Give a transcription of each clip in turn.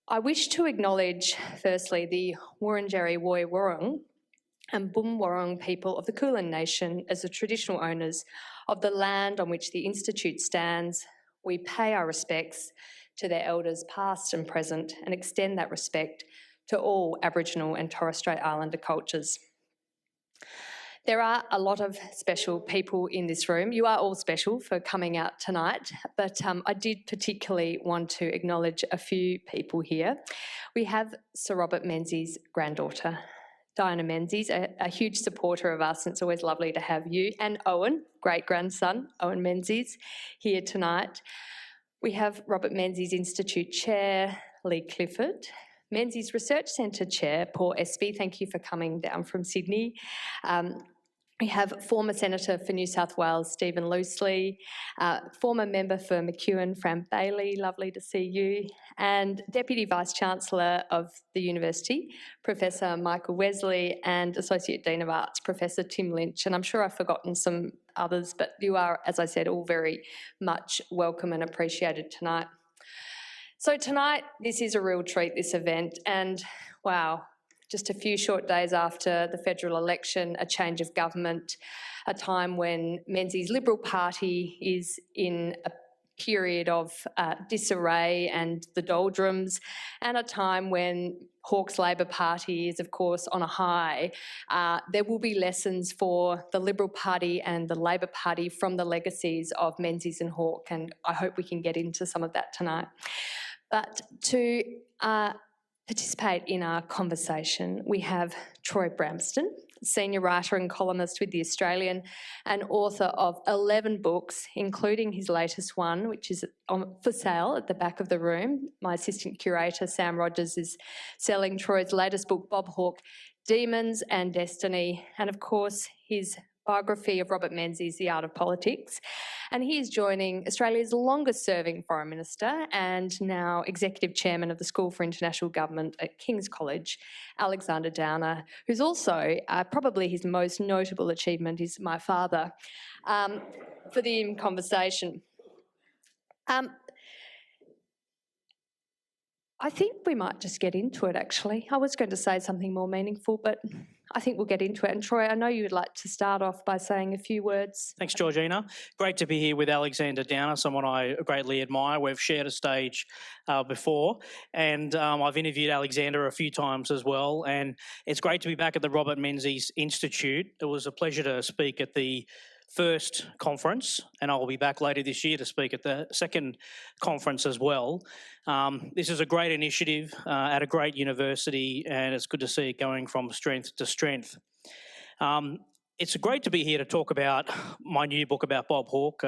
I wish to acknowledge, firstly, the Wurundjeri Woi Wurrung and Boom Wurrung people of the Kulin Nation as the traditional owners of the land on which the Institute stands. We pay our respects to their elders past and present and extend that respect to all Aboriginal and Torres Strait Islander cultures. There are a lot of special people in this room. You are all special for coming out tonight, but I did particularly want to acknowledge a few people here. We have Sir Robert Menzies' granddaughter, Diana Menzies, a huge supporter of us, and it's always lovely to have you, and Owen, great-grandson, Owen Menzies, here tonight. We have Robert Menzies Institute Chair, Lee Clifford, Menzies Research Centre Chair, Paul Espy, thank you for coming down from Sydney. We have former Senator for New South Wales, Stephen Loosley, former member for McEwen, Fran Bailey, lovely to see you, and Deputy Vice-Chancellor of the University, Professor Michael Wesley, and Associate Dean of Arts, Professor Tim Lynch. And I'm sure I've forgotten some others, but you are, as I said, all very much welcome and appreciated tonight. So tonight, this is a real treat, this event, and wow, just a few short days after the federal election, a change of government, a time when Menzies' Liberal Party is in a period of disarray and the doldrums, and a time when Hawke's Labor Party is, of course, on a high. There will be lessons for the Liberal Party and the Labor Party from the legacies of Menzies and Hawke, and I hope we can get into some of that tonight. But to participate in our conversation, we have Troy Bramston, senior writer and columnist with The Australian and author of 11 books, including his latest one, which is for sale at the back of the room. My assistant curator, Sam Rogers, is selling Troy's latest book, Bob Hawke, Demons and Destiny, and of course his biography of Robert Menzies, The Art of Politics. And he is joining Australia's longest-serving Foreign Minister and now Executive Chairman of the School for International Government at King's College, Alexander Downer, who's also probably his most notable achievement is my father, for the conversation. I think we might just get into it, actually. I was going to say something more meaningful, but I think we'll get into it. And Troy, I know you would like to start off by saying a few words. Thanks, Georgina. Great to be here with Alexander Downer, someone I greatly admire. We've shared a stage before, and I've interviewed Alexander a few times as well, and it's great to be back at the Robert Menzies Institute. It was a pleasure to speak at the first conference, and I'll be back later this year to speak at the second conference as well. This is a great initiative at a great university, and it's good to see it going from strength to strength. It's great to be here to talk about my new book about Bob Hawke,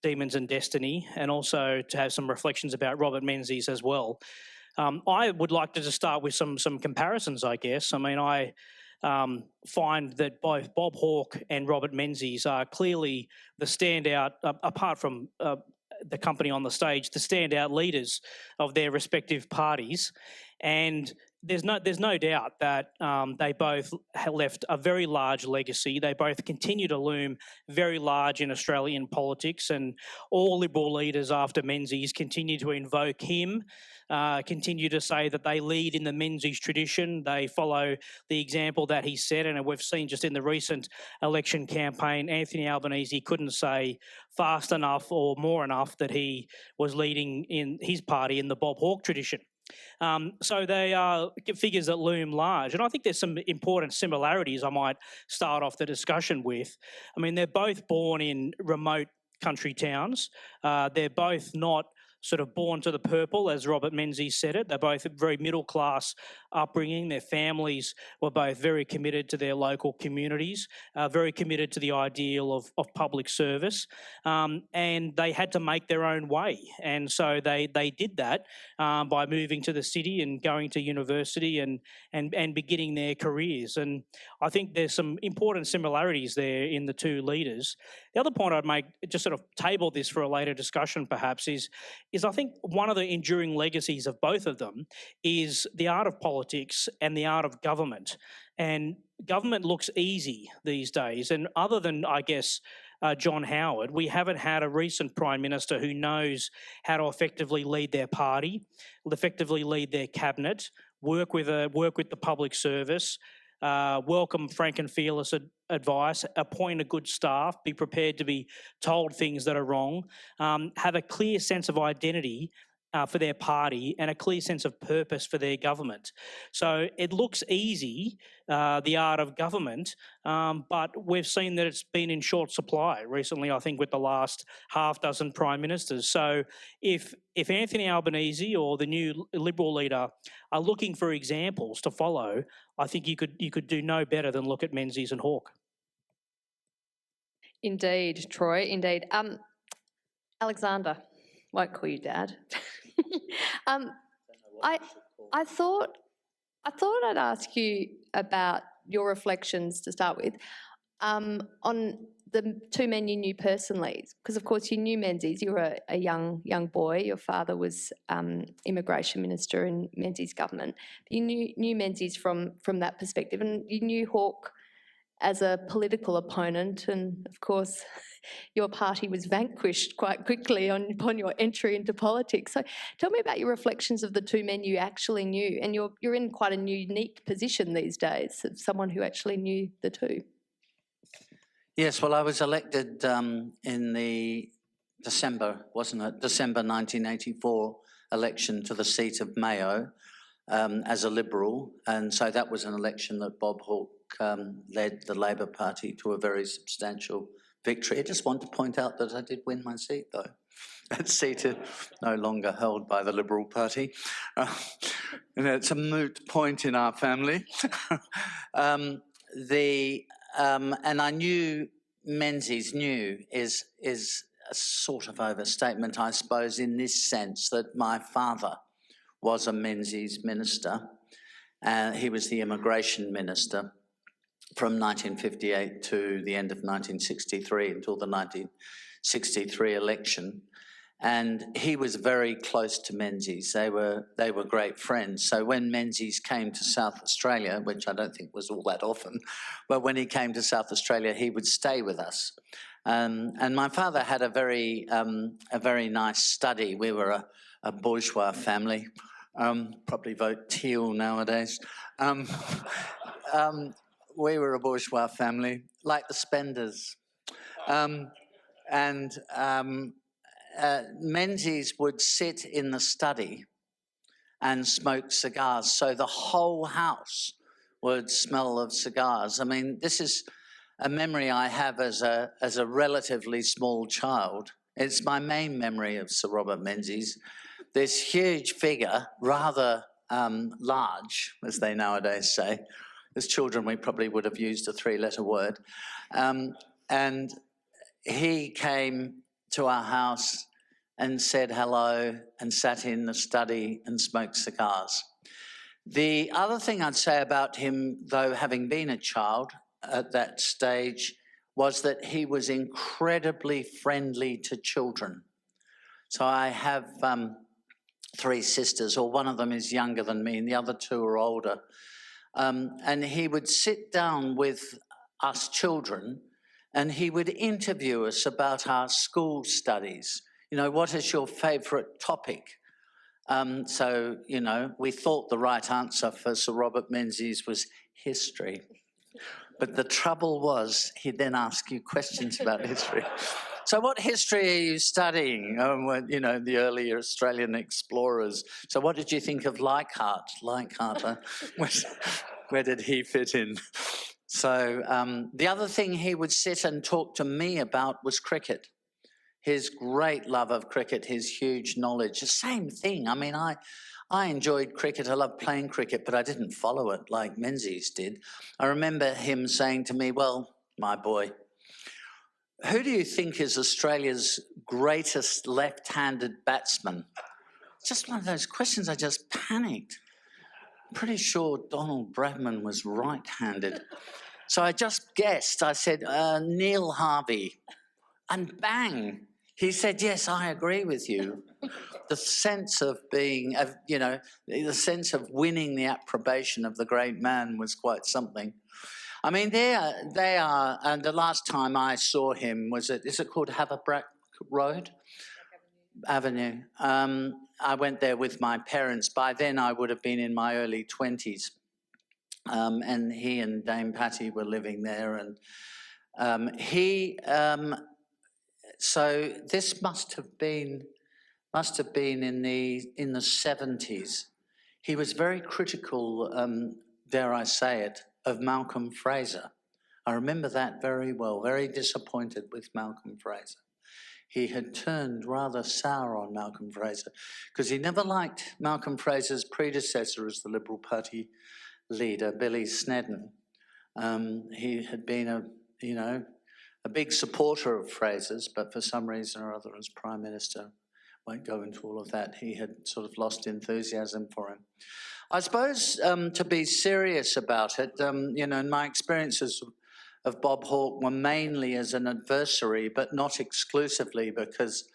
Demons and Destiny, and also to have some reflections about Robert Menzies as well. I would like to just start with some comparisons, I guess. I mean, I find that both Bob Hawke and Robert Menzies are clearly the standout, apart from the company on the stage, the standout leaders of their respective parties. And there's no doubt that they both have left a very large legacy. They both continue to loom very large in Australian politics, and all Liberal leaders after Menzies continue to invoke him, continue to say that they lead in the Menzies tradition. They follow the example that he set, and we've seen just in the recent election campaign, Anthony Albanese couldn't say fast enough or more enough that he was leading in his party in the Bob Hawke tradition. So they are figures that loom large. And I think there's some important similarities I might start off the discussion with. I mean, they're both born in remote country towns. They're both not sort of born to the purple, as Robert Menzies said it. They're both very middle-class upbringing. Their families were both very committed to their local communities, very committed to the ideal of public service, and they had to make their own way. And so they did that by moving to the city and going to university and beginning their careers. And I think there's some important similarities there in the two leaders. The other point I'd make, just sort of table this for a later discussion perhaps, is I think one of the enduring legacies of both of them is the art of politics and the art of government. And government looks easy these days, and other than, I guess, John Howard, we haven't had a recent Prime Minister who knows how to effectively lead their party, effectively lead their cabinet, work with the public service, welcome frank and fearless advice, appoint a good staff, be prepared to be told things that are wrong, have a clear sense of identity for their party and a clear sense of purpose for their government. So it looks easy, the art of government, but we've seen that it's been in short supply recently, I think, with the last half dozen prime ministers. So if Anthony Albanese or the new Liberal leader are looking for examples to follow, I think you could do no better than look at Menzies and Hawke. Indeed, Troy, indeed. Alexander, won't call you Dad. I thought I'd ask you about your reflections to start with on the two men you knew personally, because of course you knew Menzies. You were a young boy. Your father was immigration minister in Menzies' government. You knew Menzies from that perspective, and you knew Hawke as a political opponent, and of course your party was vanquished quite quickly upon your entry into politics. So tell me about your reflections of the two men you actually knew, and you're in quite a unique position these days of someone who actually knew the two. Yes, well, I was elected in the December 1984 election to the seat of Mayo as a Liberal, and so that was an election that Bob Hawke led the Labor Party to a very substantial victory. I just want to point out that I did win my seat, though. That seat is no longer held by the Liberal Party. It's a moot point in our family. And I knew Menzies is a sort of overstatement, I suppose, in this sense that my father was a Menzies minister. He was the immigration minister from 1958 to the end of 1963 until the 1963 election. And he was very close to Menzies. They were great friends. So when Menzies came to South Australia, which I don't think was all that often, but when he came to South Australia, he would stay with us. And my father had a very nice study. We were a bourgeois family. Probably vote teal nowadays. We were a bourgeois family, like the Spenders. Menzies would sit in the study and smoke cigars, so the whole house would smell of cigars. I mean, this is a memory I have as a relatively small child. It's my main memory of Sir Robert Menzies. This huge figure, rather large, as they nowadays say. As children, we probably would have used a three-letter word. And he came to our house and said hello and sat in the study and smoked cigars. The other thing I'd say about him, though, having been a child at that stage, was that he was incredibly friendly to children. So I have three sisters, or one of them is younger than me and the other two are older. And he would sit down with us children and he would interview us about our school studies. You know, what is your favourite topic? So, you know, we thought the right answer for Sir Robert Menzies was history. But the trouble was, he'd then ask you questions about history. So what history are you studying? You know, the early Australian explorers. So what did you think of Leichhardt? Where did he fit in? So the other thing he would sit and talk to me about was cricket. His great love of cricket, his huge knowledge. The same thing. I mean, I enjoyed cricket. I loved playing cricket, but I didn't follow it like Menzies did. I remember him saying to me, well, my boy, who do you think is Australia's greatest left-handed batsman? Just one of those questions, I just panicked. Pretty sure Donald Bradman was right-handed. So I just guessed. I said, Neil Harvey. And bang, he said, yes, I agree with you. The sense of being, you know, the sense of winning the approbation of the great man was quite something. I mean, they are, and the last time I saw him was is it called Haverbrack Road? Avenue. I went there with my parents. By then I would have been in my early 20s. And he and Dame Patty were living there. And so this must have been in the 70s. He was very critical, dare I say it, of Malcolm Fraser. I remember that very well, very disappointed with Malcolm Fraser. He had turned rather sour on Malcolm Fraser because he never liked Malcolm Fraser's predecessor as the Liberal Party leader, Billy Snedden. He had been a big supporter of Fraser's, but for some reason or other as Prime Minister, won't go into all of that, he had sort of lost enthusiasm for him. I suppose to be serious about it, in my experiences of Bob Hawke were mainly as an adversary, but not exclusively, because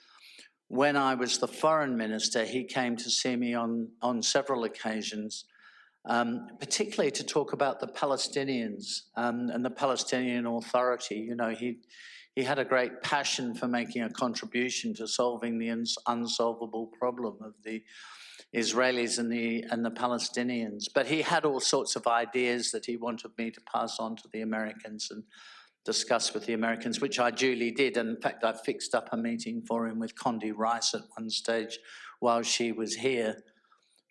when I was the foreign minister, he came to see me on several occasions, particularly to talk about the Palestinians and the Palestinian Authority. You know, he had a great passion for making a contribution to solving the unsolvable problem of the Israelis and the Palestinians. But he had all sorts of ideas that he wanted me to pass on to the Americans and discuss with the Americans, which I duly did. And in fact, I fixed up a meeting for him with Condi Rice at one stage while she was here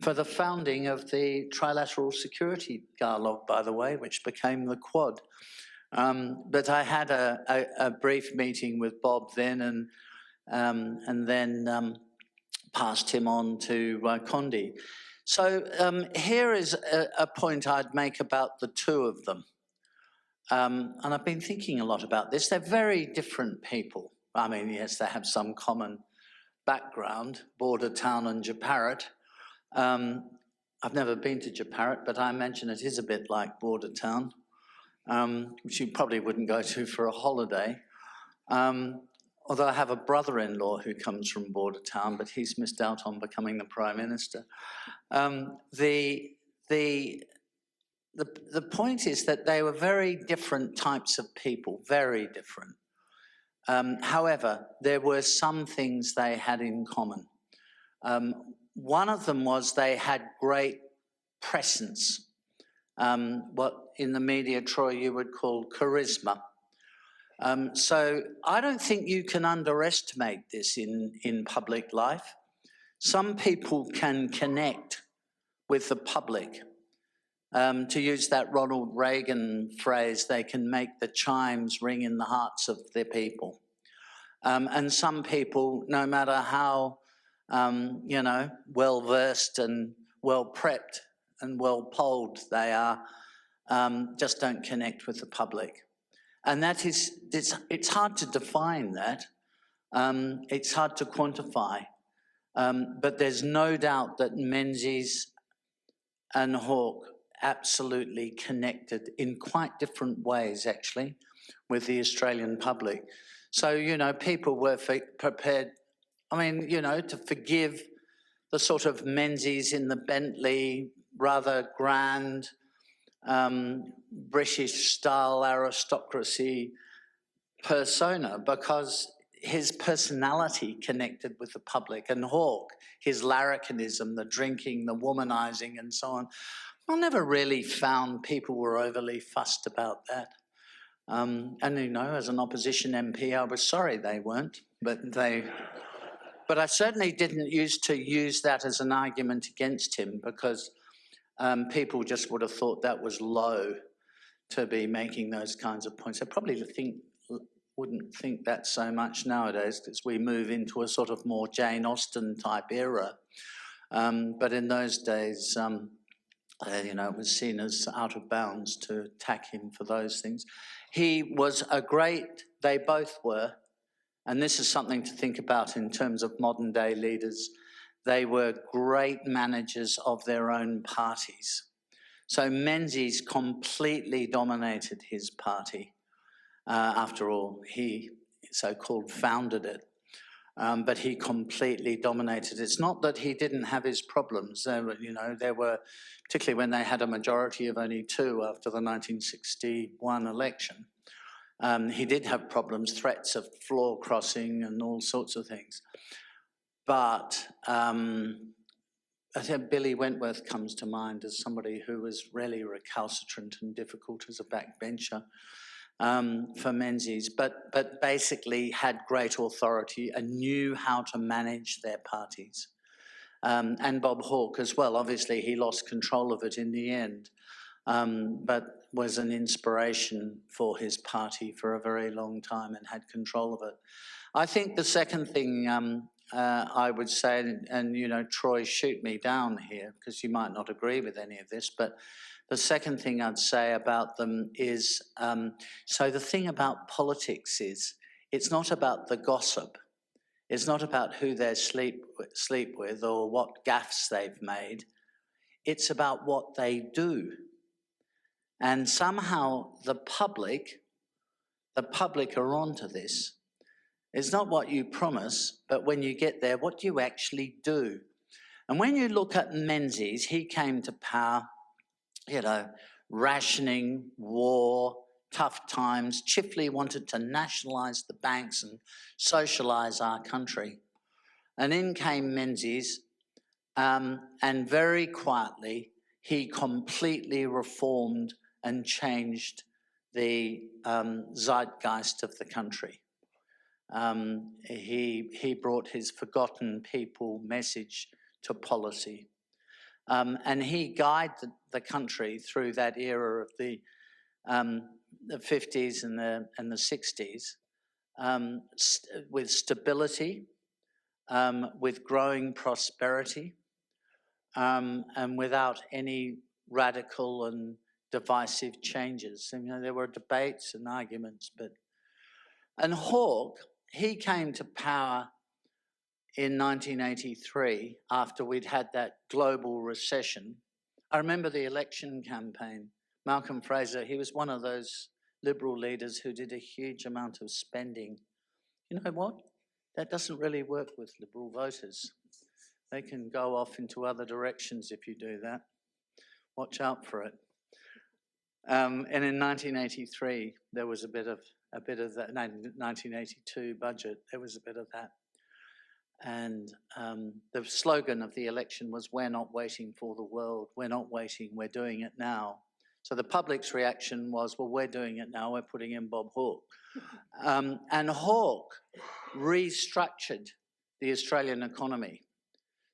for the founding of the Trilateral Security Dialogue, by the way, which became the Quad. But I had a brief meeting with Bob then and then passed him on to Condi. So here is a point I'd make about the two of them. And I've been thinking a lot about this. They're very different people. I mean, yes, they have some common background, Border Town and Japarit. I've never been to Japarit, but I imagine it is a bit like Border Town, which you probably wouldn't go to for a holiday. Although I have a brother-in-law who comes from Border Town, but he's missed out on becoming the Prime Minister. The point is that they were very different types of people, very different. However, there were some things they had in common. One of them was they had great presence, what in the media, Troy, you would call charisma. So I don't think you can underestimate this in public life. Some people can connect with the public. To use that Ronald Reagan phrase, they can make the chimes ring in the hearts of their people. And some people, no matter how, well-versed and well-prepped and well-polled they are, just don't connect with the public. And that is, it's hard to define that. It's hard to quantify. But there's no doubt that Menzies and Hawke absolutely connected in quite different ways, actually, with the Australian public. So, people were prepared, to forgive the sort of Menzies in the Bentley, rather grand, British-style aristocracy persona, because his personality connected with the public, and Hawke, his larrikinism, the drinking, the womanising and so on. I never really found people were overly fussed about that. And, as an opposition MP, I was sorry they weren't, but I certainly didn't used to use that as an argument against him, because people just would have thought that was low to be making those kinds of points. I probably wouldn't think that so much nowadays, because we move into a sort of more Jane Austen type era. But in those days, it was seen as out of bounds to attack him for those things. He was they both were, and this is something to think about in terms of modern day leaders, they were great managers of their own parties. So Menzies completely dominated his party. After all, he so-called founded it. but he completely dominated. It's not that he didn't have his problems. There were, particularly when they had a majority of only 2 after the 1961 election. He did have problems, threats of floor crossing and all sorts of things. But I think Billy Wentworth comes to mind as somebody who was really recalcitrant and difficult as a backbencher for Menzies, but basically had great authority and knew how to manage their parties. And Bob Hawke as well. Obviously, he lost control of it in the end, but was an inspiration for his party for a very long time and had control of it. I think the second thing I would say, and Troy, shoot me down here because you might not agree with any of this, but the second thing I'd say about them is, so the thing about politics is, it's not about the gossip. It's not about who they sleep with or what gaffes they've made. It's about what they do. And somehow the public are onto this. It's not what you promise, but when you get there, what do you actually do? And when you look at Menzies, he came to power, rationing, war, tough times. Chifley wanted to nationalise the banks and socialise our country. And in came Menzies, and very quietly, he completely reformed and changed the zeitgeist of the country. He brought his forgotten people message to policy. And he guided the country through that era of the 50s and the 60s with stability, with growing prosperity, and without any radical and divisive changes. There were debates and arguments, and Hawke, he came to power in 1983 after we'd had that global recession. I remember the election campaign. Malcolm Fraser, he was one of those Liberal leaders who did a huge amount of spending. You know what? That doesn't really work with Liberal voters. They can go off into other directions if you do that. Watch out for it. And in 1983, there was a bit of that. 1982 budget, there was a bit of that. And the slogan of the election was, "We're not waiting for the world. We're not waiting. We're doing it now." So the public's reaction was, "Well, we're doing it now. We're putting in Bob Hawke." And Hawke restructured the Australian economy.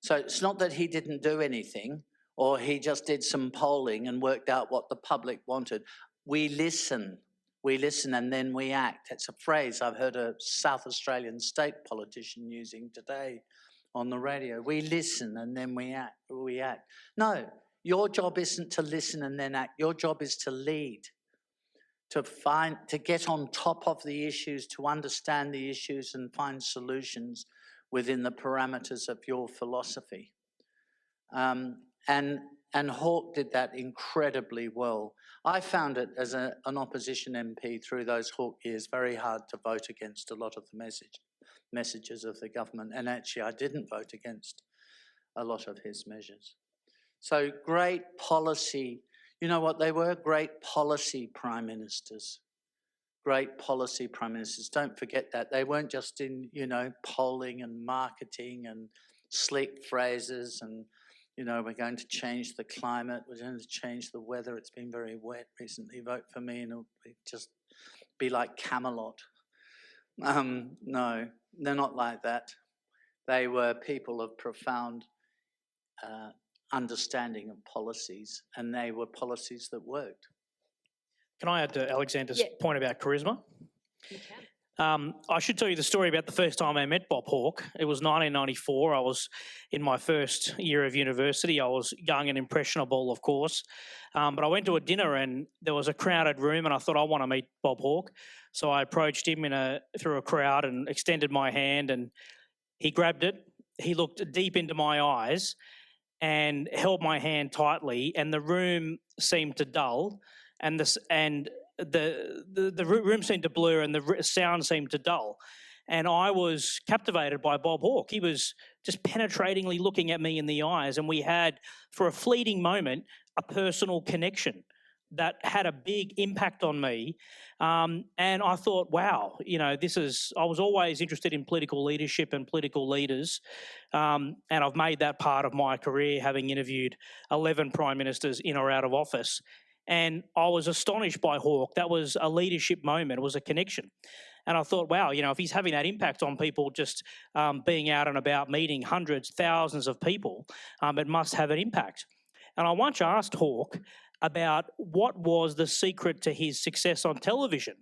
So it's not that he didn't do anything or he just did some polling and worked out what the public wanted. We listen and then we act. It's a phrase I've heard a South Australian state politician using today on the radio. We listen and then we act. No, your job isn't to listen and then act. Your job is to lead, to get on top of the issues, to understand the issues and find solutions within the parameters of your philosophy. And Hawke did that incredibly well. I found it as an opposition MP through those Hawke years very hard to vote against a lot of the messages of the government. And actually, I didn't vote against a lot of his measures. So great policy. You know what they were? Great policy prime ministers. Great policy prime ministers. Don't forget that. They weren't just in, polling and marketing and sleek phrases and, we're going to change the climate, we're going to change the weather, it's been very wet recently, vote for me and it'll just be like Camelot. No, they're not like that. They were people of profound understanding of policies, and they were policies that worked. Can I add to Alexander's point about charisma? You can. I should tell you the story about the first time I met Bob Hawke. It was 1994. I was in my first year of university. I was young and impressionable, of course. But I went to a dinner and there was a crowded room and I thought, I want to meet Bob Hawke. So I approached him through a crowd and extended my hand and he grabbed it. He looked deep into my eyes and held my hand tightly, and the room seemed to dull and the room seemed to blur and the sound seemed to dull. And I was captivated by Bob Hawke. He was just penetratingly looking at me in the eyes, and we had, for a fleeting moment, a personal connection that had a big impact on me. And I thought, wow, I was always interested in political leadership and political leaders. And I've made that part of my career, having interviewed 11 prime ministers in or out of office. And I was astonished by Hawke. That was a leadership moment. It was a connection. And I thought, wow, if he's having that impact on people, just being out and about, meeting hundreds, thousands of people, it must have an impact. And I once asked Hawke about what was the secret to his success on television,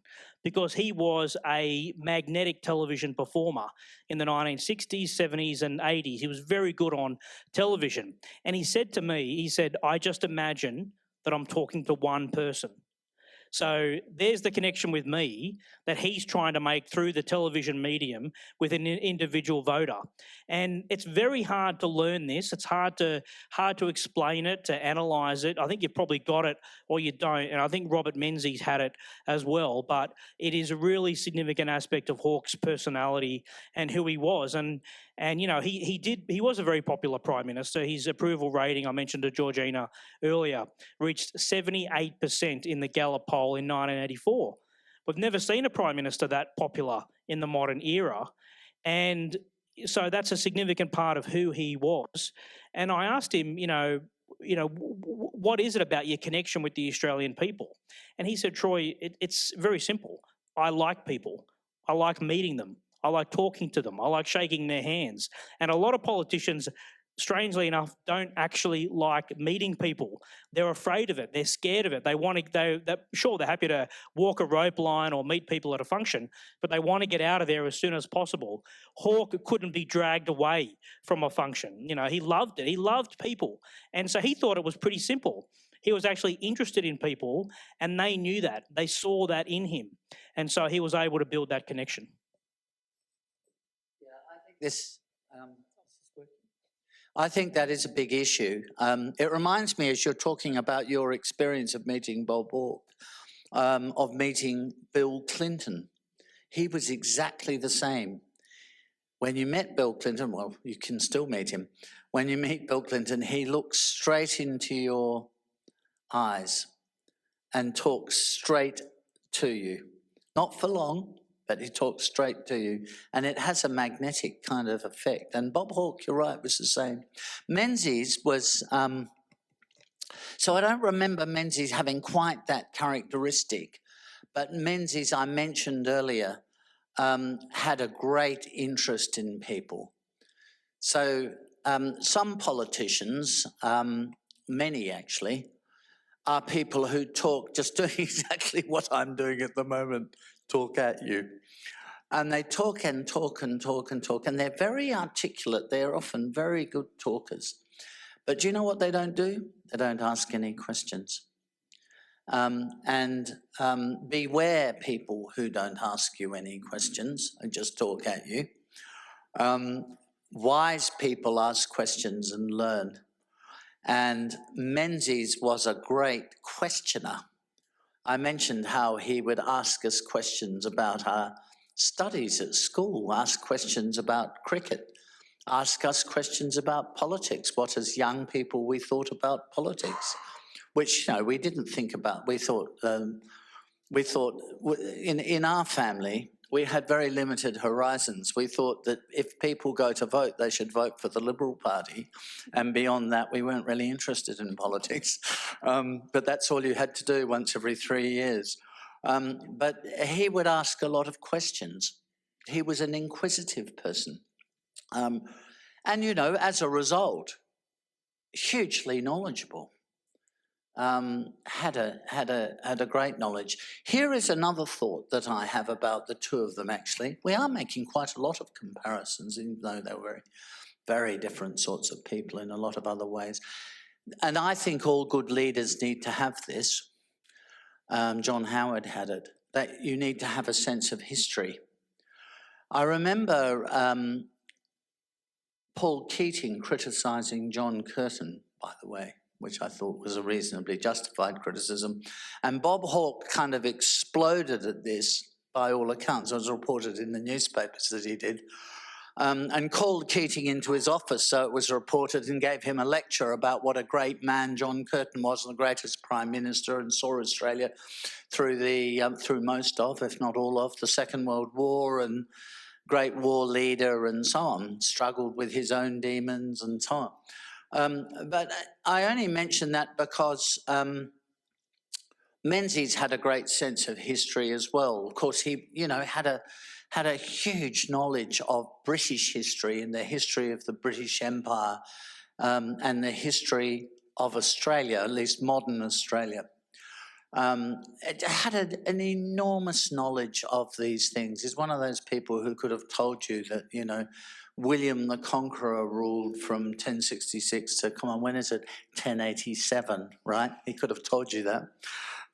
because he was a magnetic television performer in the 1960s, 70s and 80s. He was very good on television. And he said to me, I just imagine that I'm talking to one person. So there's the connection with me that he's trying to make through the television medium with an individual voter. And it's very hard to learn this. It's hard to explain it, to analyse it. I think you've probably got it or you don't. And I think Robert Menzies had it as well. But it is a really significant aspect of Hawke's personality and who he was. And he was a very popular Prime Minister. His approval rating, I mentioned to Georgina earlier, reached 78% in the Gallup poll in 1984. We've never seen a Prime Minister that popular in the modern era. And so that's a significant part of who he was. And I asked him, what is it about your connection with the Australian people? And he said, Troy, it's very simple. I like people. I like meeting them. I like talking to them. I like shaking their hands. And a lot of politicians, strangely enough, don't actually like meeting people. They're afraid of it. They're scared of it. They're happy to walk a rope line or meet people at a function, but they want to get out of there as soon as possible. Hawke couldn't be dragged away from a function. He loved it. He loved people. And so he thought it was pretty simple. He was actually interested in people, and they knew that. They saw that in him. And so he was able to build that connection. Yeah, I think that is a big issue. It reminds me, as you're talking about your experience of meeting Bob Hawke, of meeting Bill Clinton. He was exactly the same. When you met Bill Clinton, well, you can still meet him. When you meet Bill Clinton, he looks straight into your eyes and talks straight to you. Not for long, but he talks straight to you, and it has a magnetic kind of effect. And Bob Hawke, you're right, was the same. Menzies was, so I don't remember Menzies having quite that characteristic, but Menzies, I mentioned earlier, had a great interest in people. So some politicians, many actually, are people who talk, just doing exactly what I'm doing at the moment, talk at you. And they talk and talk and talk and talk, and they're very articulate. They're often very good talkers. But do you know what they don't do? They don't ask any questions. Beware people who don't ask you any questions and just talk at you. Wise people ask questions and learn. And Menzies was a great questioner. I mentioned how he would ask us questions about our studies at school, ask questions about cricket, ask us questions about politics, what as young people we thought about politics, which we didn't think about. We thought in our family we had very limited horizons. We thought that if people go to vote, they should vote for the Liberal Party, and beyond that we weren't really interested in politics. But that's all you had to do once every 3 years. But he would ask a lot of questions. He was an inquisitive person. And as a result, hugely knowledgeable. Had a great knowledge. Here is another thought that I have about the two of them, actually. We are making quite a lot of comparisons, even though they were very, very different sorts of people in a lot of other ways. And I think all good leaders need to have this. John Howard had it, that you need to have a sense of history. I remember Paul Keating criticising John Curtin, by the way, which I thought was a reasonably justified criticism. And Bob Hawke kind of exploded at this by all accounts. It was reported in the newspapers that he did. And called Keating into his office, so it was reported, and gave him a lecture about what a great man John Curtin was, and the greatest Prime Minister, and saw Australia through through most of, if not all of, the Second World War, and great war leader and so on, struggled with his own demons and so on. But I only mention that because Menzies had a great sense of history as well. Of course, he, had a huge knowledge of British history and the history of the British Empire and the history of Australia, at least modern Australia. It had an enormous knowledge of these things. He's one of those people who could have told you that, William the Conqueror ruled from 1066 to, when is it? 1087, right? He could have told you that.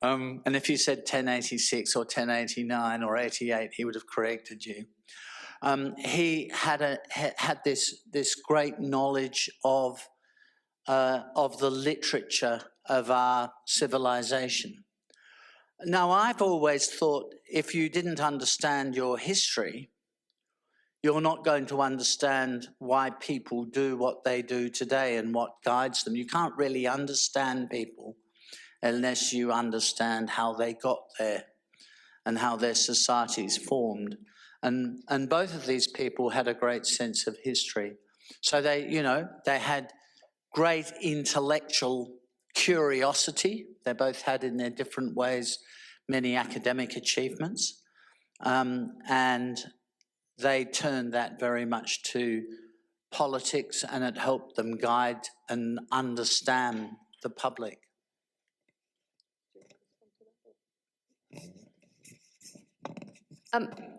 And if you said 1086 or 1089 or 88, he would have corrected you. He had this great knowledge of the literature of our civilization. Now, I've always thought if you didn't understand your history, you're not going to understand why people do what they do today and what guides them. You can't really understand people unless you understand how they got there and how their societies formed. And both of these people had a great sense of history. So they had great intellectual curiosity. They both had, in their different ways, many academic achievements. And they turned that very much to politics, and it helped them guide and understand the public.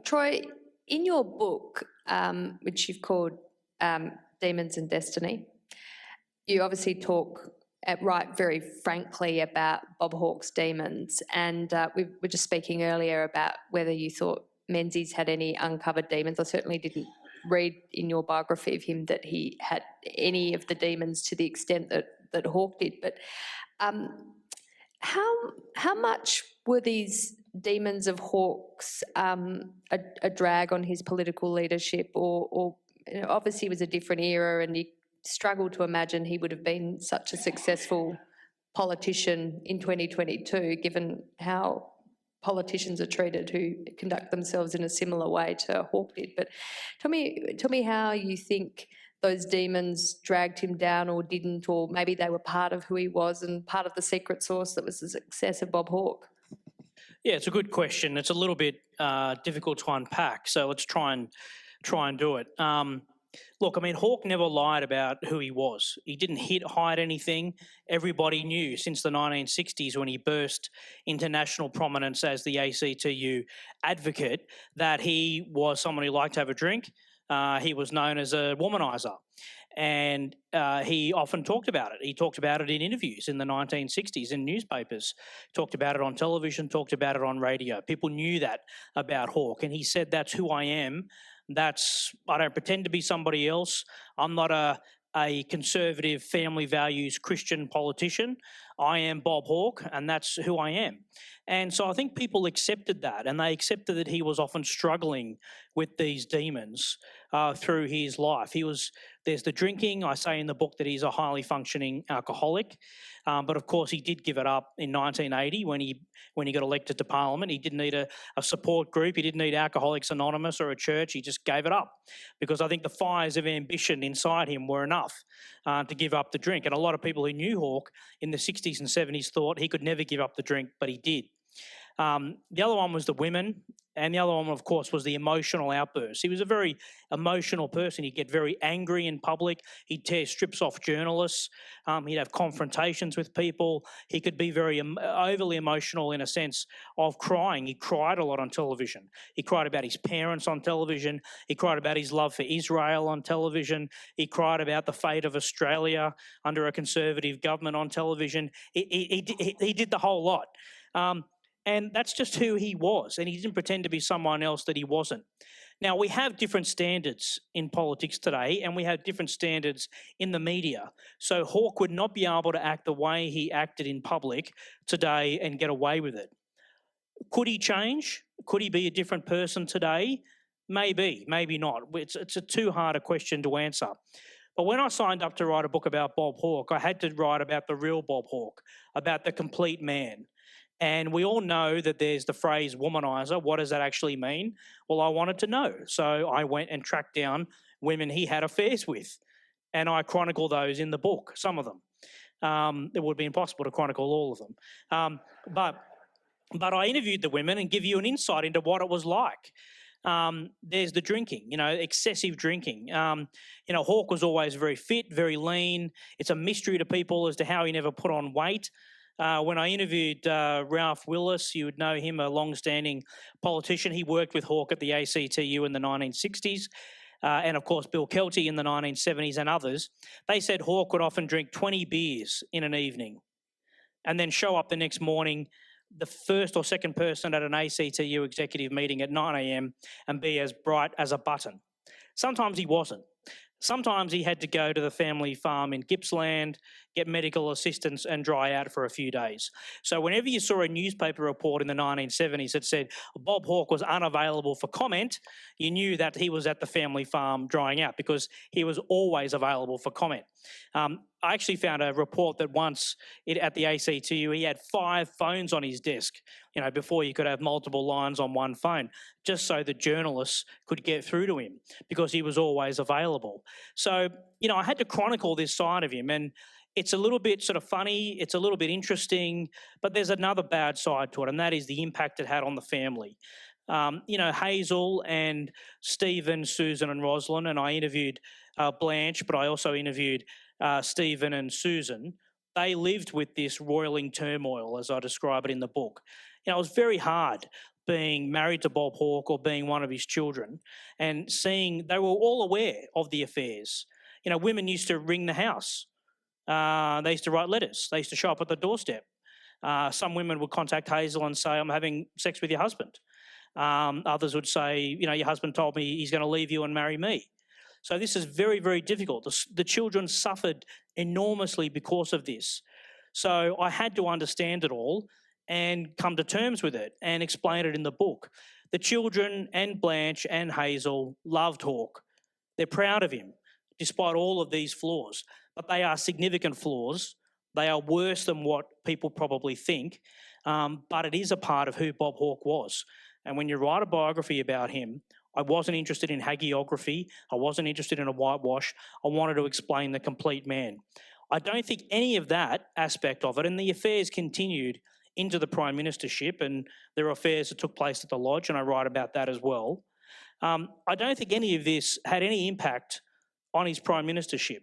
Troy, in your book, which you've called Demons and Destiny, you obviously write very frankly about Bob Hawke's demons, and we were just speaking earlier about whether you thought Menzies had any uncovered demons. I certainly didn't read in your biography of him that he had any of the demons to the extent that Hawke did. But how much were these demons of Hawke's a drag on his political leadership, or obviously it was a different era, and you struggle to imagine he would have been such a successful politician in 2022, given how politicians are treated who conduct themselves in a similar way to Hawke did. But tell me how you think those demons dragged him down or didn't, or maybe they were part of who he was and part of the secret sauce that was the success of Bob Hawke. Yeah, it's a good question. It's a little bit difficult to unpack, so let's try and do it. Look, Hawke never lied about who he was. He didn't hide anything. Everybody knew since the 1960s, when he burst into national prominence as the ACTU advocate, that he was someone who liked to have a drink. He was known as a womaniser. And he often talked about it. He talked about it in interviews in the 1960s in newspapers, talked about it on television, talked about it on radio. People knew that about Hawke, and he said, "That's who I am. I don't pretend to be somebody else. I'm not a conservative, family values Christian politician. I am Bob Hawke, and that's who I am." And so I think people accepted that, and they accepted that he was often struggling with these demons through his life. There's the drinking. I say in the book that he's a highly functioning alcoholic, but of course he did give it up in 1980 when he got elected to Parliament. He didn't need a support group. He didn't need Alcoholics Anonymous or a church. He just gave it up because I think the fires of ambition inside him were enough to give up the drink. And a lot of people who knew Hawke in the 60s and 70s thought he could never give up the drink, but he did. The other one was the women, and the other one, of course, was the emotional outbursts. He was a very emotional person. He'd get very angry in public. He'd tear strips off journalists. He'd have confrontations with people. He could be very overly emotional in a sense of crying. He cried a lot on television. He cried about his parents on television. He cried about his love for Israel on television. He cried about the fate of Australia under a Conservative government on television. He did the whole lot. And that's just who he was, and he didn't pretend to be someone else that he wasn't. Now, we have different standards in politics today, and we have different standards in the media. So Hawke would not be able to act the way he acted in public today and get away with it. Could he change? Could he be a different person today? Maybe, maybe not. It's a too hard a question to answer. But when I signed up to write a book about Bob Hawke, I had to write about the real Bob Hawke, about the complete man. And we all know that there's the phrase womanizer. What does that actually mean? Well, I wanted to know. So I went and tracked down women he had affairs with. And I chronicle those in the book, some of them. It would be impossible to chronicle all of them. But I interviewed the women and give you an insight into what it was like. There's the drinking, excessive drinking. Hawke was always very fit, very lean. It's a mystery to people as to how he never put on weight. When I interviewed Ralph Willis, you would know him, a long-standing politician. He worked with Hawke at the ACTU in the 1960s. And of course, Bill Kelty in the 1970s and others. They said Hawke would often drink 20 beers in an evening and then show up the next morning, the first or second person at an ACTU executive meeting at 9 a.m. and be as bright as a button. Sometimes he wasn't. Sometimes he had to go to the family farm in Gippsland, get medical assistance and dry out for a few days. So whenever you saw a newspaper report in the 1970s that said Bob Hawke was unavailable for comment, you knew that he was at the family farm drying out because he was always available for comment. I actually found a report that once at the ACTU he had 5 phones on his desk, before you could have multiple lines on one phone, just so the journalists could get through to him because he was always available. So, I had to chronicle this side of him, and it's a little bit sort of funny, it's a little bit interesting, but there's another bad side to it, and that is the impact it had on the family. Hazel and Stephen, Susan and Rosalind, and I interviewed Blanche, but I also interviewed Stephen and Susan. They lived with this roiling turmoil, as I describe it in the book. It was very hard being married to Bob Hawke or being one of his children and seeing they were all aware of the affairs. Women used to ring the house. They used to write letters. They used to show up at the doorstep. Some women would contact Hazel and say, I'm having sex with your husband. Others would say, your husband told me he's going to leave you and marry me. So this is very, very difficult. The children suffered enormously because of this. So I had to understand it all and come to terms with it and explain it in the book. The children and Blanche and Hazel loved Hawke. They're proud of him, despite all of these flaws. But they are significant flaws. They are worse than what people probably think. But it is a part of who Bob Hawke was. And when you write a biography about him, I wasn't interested in hagiography. I wasn't interested in a whitewash. I wanted to explain the complete man. I don't think any of that aspect of it, and the affairs continued into the Prime Ministership, and there are affairs that took place at the Lodge, and I write about that as well. I don't think any of this had any impact on his Prime Ministership.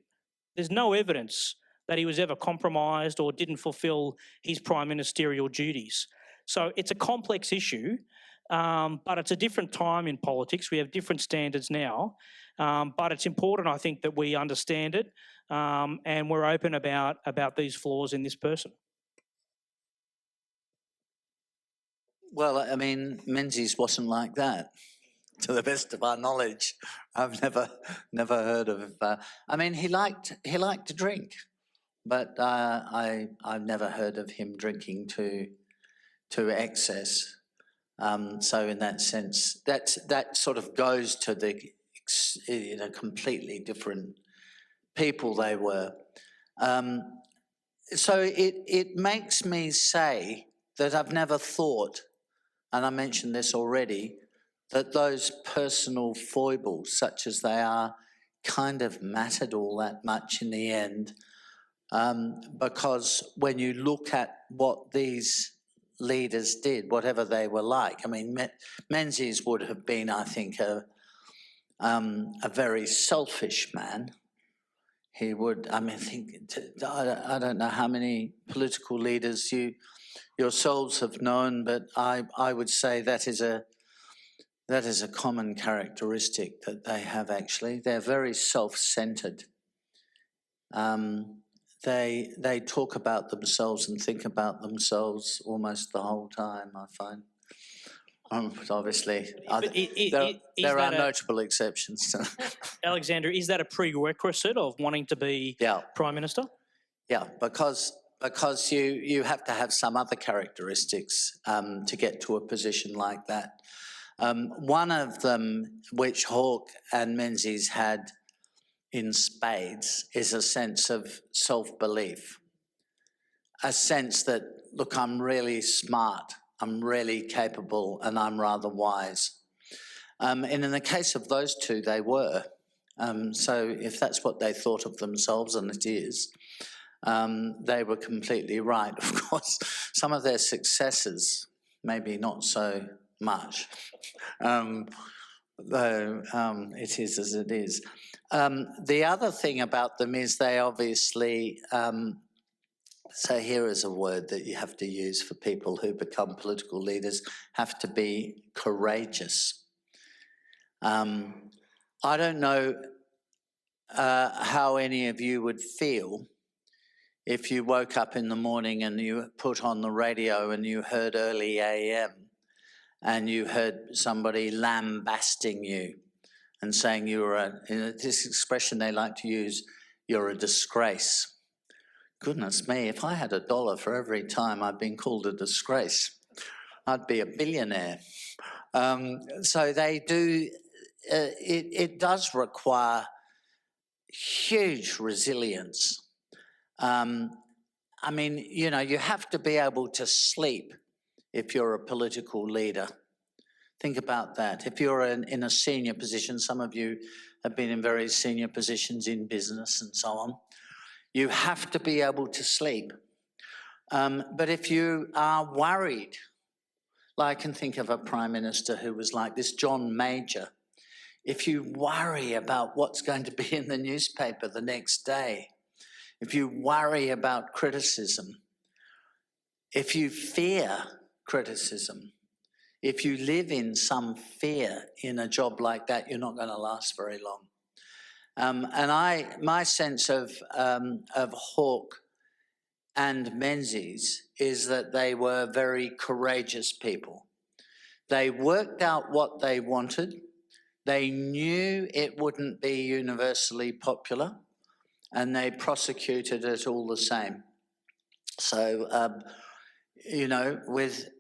There's no evidence that he was ever compromised or didn't fulfil his prime ministerial duties. So it's a complex issue, but it's a different time in politics. We have different standards now, but it's important, I think, that we understand it and we're open about these flaws in this person. Well, I mean, Menzies wasn't like that, to the best of our knowledge. I've never heard of. He liked to drink, but I've never heard of him drinking to excess. So in that sense, that sort of goes to the completely different people they were. So it makes me say that I've never thought, and I mentioned this already, that those personal foibles, such as they are, kind of mattered all that much in the end. Because when you look at what these leaders did, whatever they were like, I mean, Menzies would have been, I think, a very selfish man. He would, I don't know how many political leaders you yourselves have known, but I would say that is a common characteristic that they have. Actually, they're very self-centered. They talk about themselves and think about themselves almost the whole time, I find. Obviously, there are notable exceptions. Alexander, is that a prerequisite of wanting to be Prime Minister? Yeah, because because you have to have some other characteristics to get to a position like that. One of them, which Hawke and Menzies had in spades, is a sense of self-belief, a sense that, look, I'm really smart, I'm really capable, and I'm rather wise. And in the case of those two, they were. So if that's what they thought of themselves, and it is, they were completely right. Of course, some of their successes, maybe not so much, though it is as it is. The other thing about them is they obviously, so here is a word that you have to use for people who become political leaders, have to be courageous. I don't know how any of you would feel if you woke up in the morning and you put on the radio and you heard early AM and you heard somebody lambasting you and saying you were, this expression they like to use, you're a disgrace. Goodness me, if I had $1 for every time I'd been called a disgrace, I'd be a billionaire. So they do, it does require huge resilience. I mean, you know, you have to be able to sleep if you're a political leader. Think about that. If you're in a senior position, some of you have been in very senior positions in business and so on, you have to be able to sleep. But if you are worried, like I can think of a prime minister who was like this, John Major. If you worry about what's going to be in the newspaper the next day, if you worry about criticism, if you fear criticism, if you live in some fear in a job like that, you're not going to last very long. And my sense of Hawke and Menzies is that they were very courageous people. They worked out what they wanted. They knew it wouldn't be universally popular, and they prosecuted it all the same. So, you know,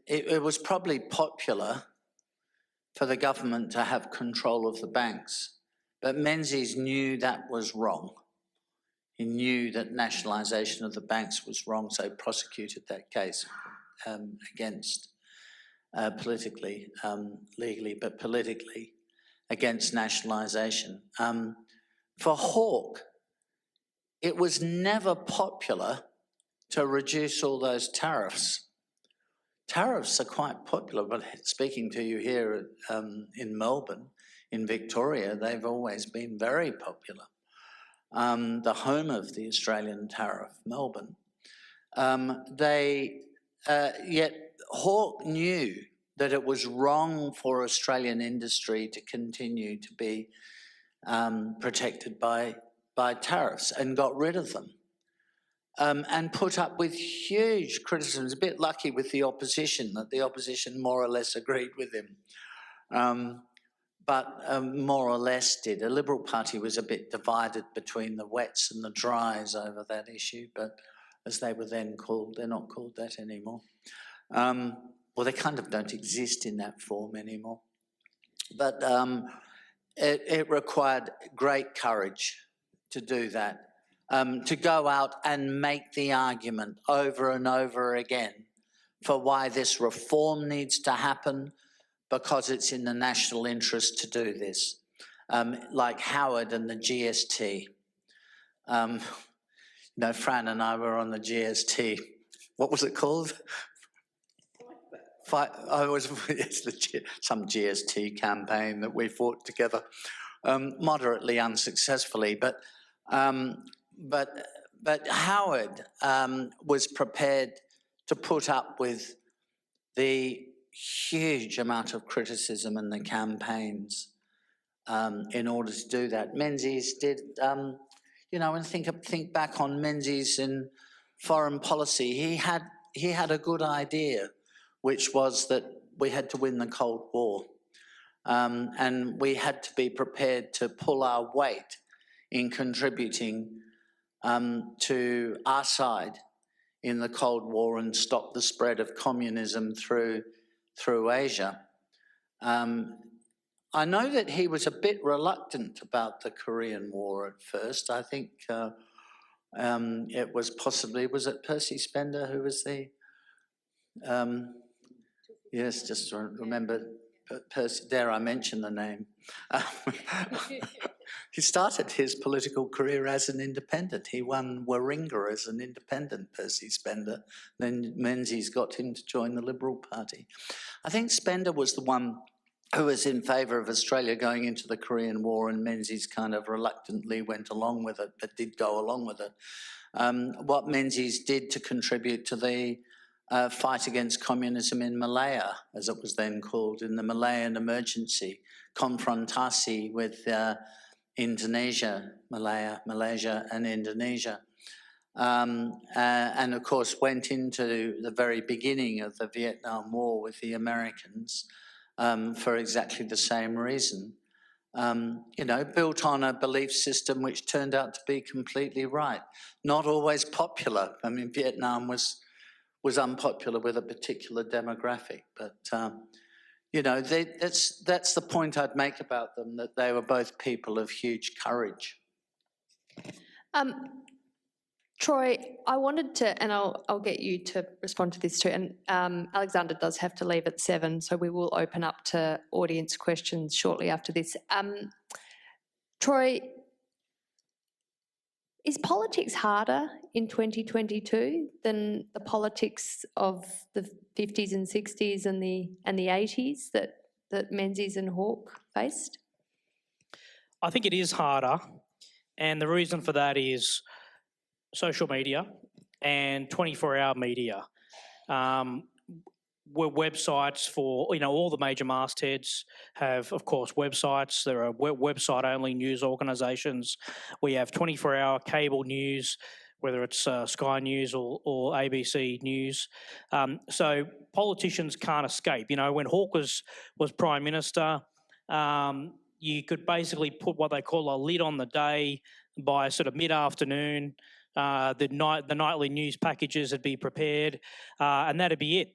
it was probably popular for the government to have control of the banks, but Menzies knew that was wrong. He knew that nationalisation of the banks was wrong, so prosecuted that case against, politically, legally, but politically, against nationalisation. For Hawke, it was never popular to reduce all those tariffs. Tariffs are quite popular, but speaking to you here in Melbourne, in Victoria, they've always been very popular. The home of the Australian tariff, Melbourne. Yet Hawke knew that it was wrong for Australian industry to continue to be protected by tariffs, and got rid of them. And put up with huge criticisms, a bit lucky with the opposition, that the opposition more or less agreed with him. But more or less did. The Liberal Party was a bit divided between the wets and the dries over that issue, but as they were then called, they're not called that anymore. Well, they kind of don't exist in that form anymore. But it required great courage to do that. To go out and make the argument over and over again for why this reform needs to happen, because it's in the national interest to do this. Like Howard and the GST. You know, Fran and I were on the GST. What was it called? Some GST campaign that we fought together, moderately unsuccessfully, but Howard was prepared to put up with the huge amount of criticism in the campaigns in order to do that. Menzies did, you know, and think back on Menzies in foreign policy. He had a good idea, which was that we had to win the Cold War, and we had to be prepared to pull our weight in contributing to our side in the Cold War and stop the spread of communism through Asia. I know that he was a bit reluctant about the Korean War at first. I think it was possibly, was it Percy Spender who was the, yes, just remember Percy, dare I mention the name. He started his political career as an independent. He won Warringah as an independent, Percy Spender. Then Menzies got him to join the Liberal Party. I think Spender was the one who was in favour of Australia going into the Korean War, and Menzies kind of reluctantly went along with it, but did go along with it. What Menzies did to contribute to the fight against communism in Malaya, as it was then called, in the Malayan emergency, confrontasi with Indonesia, Malaysia and Indonesia. And of course went into the very beginning of the Vietnam War with the Americans for exactly the same reason. You know, built on a belief system which turned out to be completely right. Not always popular. I mean, Vietnam was unpopular with a particular demographic, but you know, that's the point I'd make about them, that they were both people of huge courage. Troy, I wanted to, and I'll get you to respond to this too, and Alexander does have to leave at 7, so we will open up to audience questions shortly after this. Troy, is politics harder in 2022 than the politics of the 50s and 60s and the 80s that Menzies and Hawke faced? I think it is harder, and the reason for that is social media and 24-hour media. Websites for, you know, all the major mastheads have, of course, websites. There are website-only news organisations. We have 24-hour cable news, whether it's Sky News or ABC News. So politicians can't escape. You know, when Hawke was Prime Minister, you could basically put what they call a lid on the day by sort of mid-afternoon. The nightly news packages would be prepared, and that'd be it.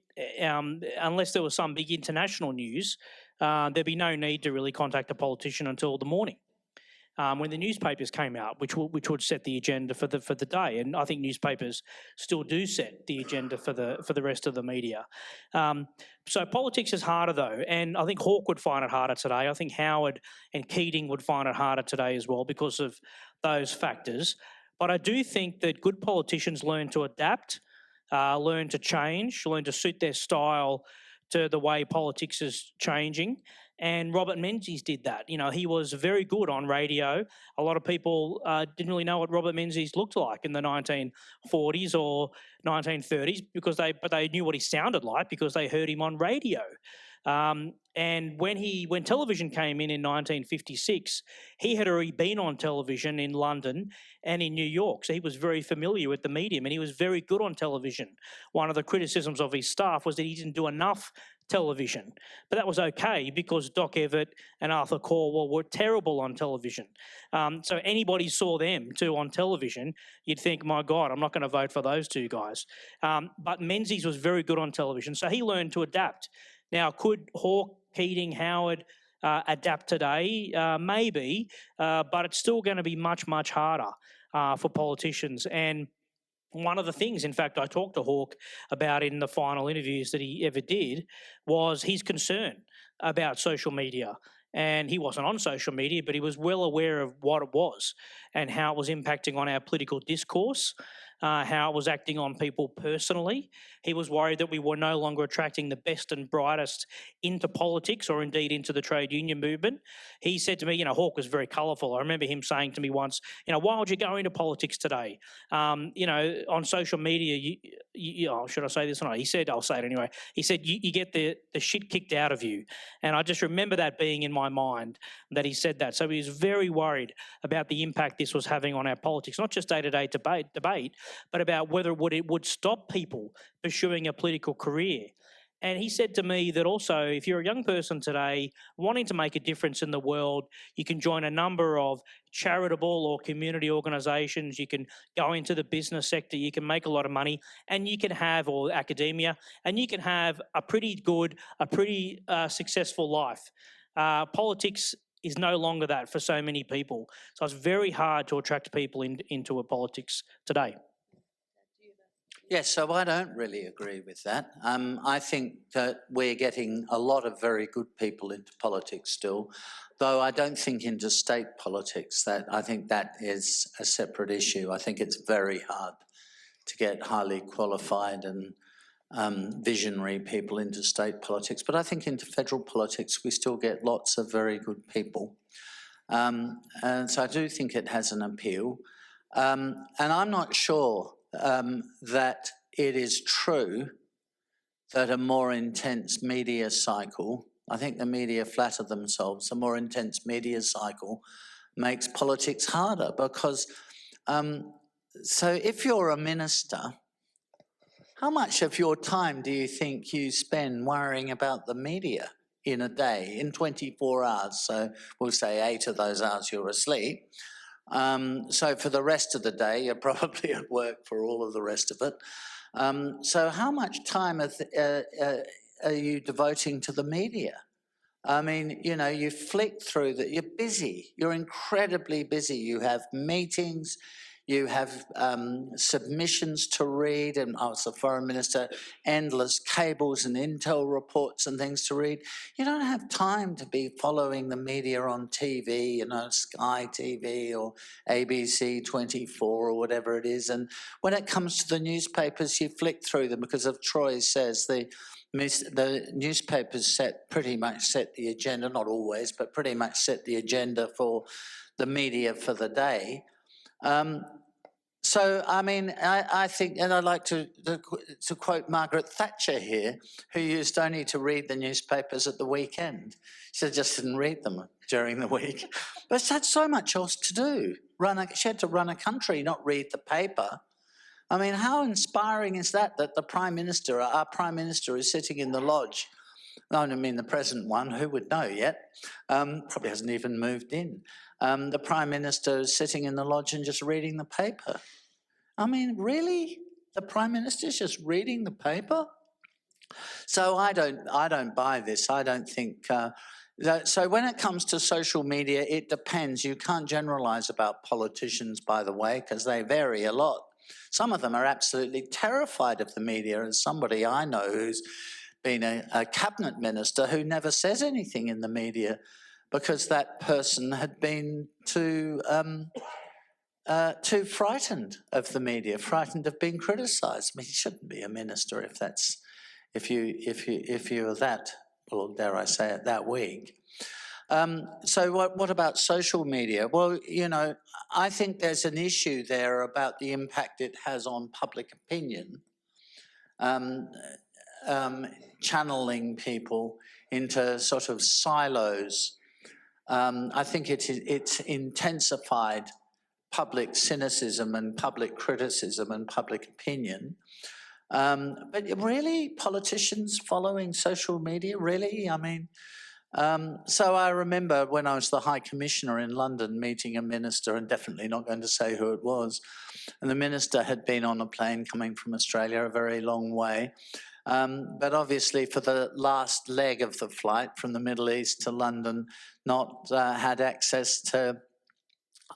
Unless there was some big international news, there'd be no need to really contact a politician until the morning, when the newspapers came out, which would set the agenda for the day. And I think newspapers still do set the agenda for the rest of the media. So politics is harder though, and I think Hawke would find it harder today. I think Howard and Keating would find it harder today as well because of those factors. But I do think that good politicians learn to adapt, learn to change, learn to suit their style to the way politics is changing. And Robert Menzies did that. You know, he was very good on radio. A lot of people didn't really know what Robert Menzies looked like in the 1940s or 1930s but they knew what he sounded like because they heard him on radio. And when television came in 1956, he had already been on television in London and in New York, so he was very familiar with the medium and he was very good on television. One of the criticisms of his staff was that he didn't do enough television, but that was okay because Doc Everett and Arthur Corwell were terrible on television. So anybody saw them too on television, you'd think, my God, I'm not going to vote for those two guys. But Menzies was very good on television, so he learned to adapt. Now, could Hawke, Keating, Howard adapt today? Maybe, but it's still going to be much, much harder for politicians. And one of the things, in fact, I talked to Hawke about in the final interviews that he ever did was his concern about social media. And he wasn't on social media, but he was well aware of what it was and how it was impacting on our political discourse, how it was acting on people personally. He was worried that we were no longer attracting the best and brightest into politics or indeed into the trade union movement. He said to me, you know, Hawke was very colourful. I remember him saying to me once, you know, why would you go into politics today? You know, on social media, should I say this or not? He said, I'll say it anyway. He said, you get the shit kicked out of you. And I just remember that being in my mind that he said that. So he was very worried about the impact this was having on our politics, not just day-to-day debate, but about whether it would stop people pursuing a political career. And he said to me that also, if you're a young person today wanting to make a difference in the world, you can join a number of charitable or community organisations, you can go into the business sector, you can make a lot of money, and you can have, or academia, and you can have a pretty good, a pretty successful life. Politics is no longer that for so many people. So it's very hard to attract people into a politics today. Yes, so I don't really agree with that. I think that we're getting a lot of very good people into politics still, though I don't think into state politics. I think that is a separate issue. I think it's very hard to get highly qualified and visionary people into state politics, but I think into federal politics we still get lots of very good people. And so I do think it has an appeal. And I'm not sure that it is true that a more intense media cycle, I think the media flatter themselves, a more intense media cycle makes politics harder because, so if you're a minister, how much of your time do you think you spend worrying about the media in a day, in 24 hours? So we'll say 8 of those hours you're asleep. So for the rest of the day, you're probably at work for all of the rest of it. So how much time are you devoting to the media? I mean, you know, you flick through that, you're busy, you're incredibly busy. You have meetings, you have submissions to read, and I was the foreign minister, endless cables and intel reports and things to read. You don't have time to be following the media on TV, you know, Sky TV or ABC 24 or whatever it is. And when it comes to the newspapers, you flick through them because, as Troy says, the newspapers pretty much set the agenda, not always, but pretty much set the agenda for the media for the day. So, I mean, I think, and I'd like to quote Margaret Thatcher here, who used only to read the newspapers at the weekend. She just didn't read them during the week. But she had so much else to do. She had to run a country, not read the paper. I mean, how inspiring is that the Prime Minister, our Prime Minister, is sitting in the lodge? I don't mean the present one, who would know yet? Probably hasn't even moved in. The Prime Minister is sitting in the lodge and just reading the paper. I mean, really? The Prime Minister is just reading the paper? So I don't buy this. I don't think... so when it comes to social media, it depends. You can't generalise about politicians, by the way, because they vary a lot. Some of them are absolutely terrified of the media, as somebody I know who's been a cabinet minister who never says anything in the media because that person had been too frightened of the media, frightened of being criticised. I mean, you shouldn't be a minister if you're that, well, dare I say it, that weak. So what about social media? Well, you know, I think there's an issue there about the impact it has on public opinion, channeling people into sort of silos. I think it's intensified public cynicism and public criticism and public opinion. But really, politicians following social media, really? I mean, so I remember when I was the High Commissioner in London meeting a minister, and definitely not going to say who it was, and the minister had been on a plane coming from Australia a very long way, but obviously for the last leg of the flight from the Middle East to London, not had access to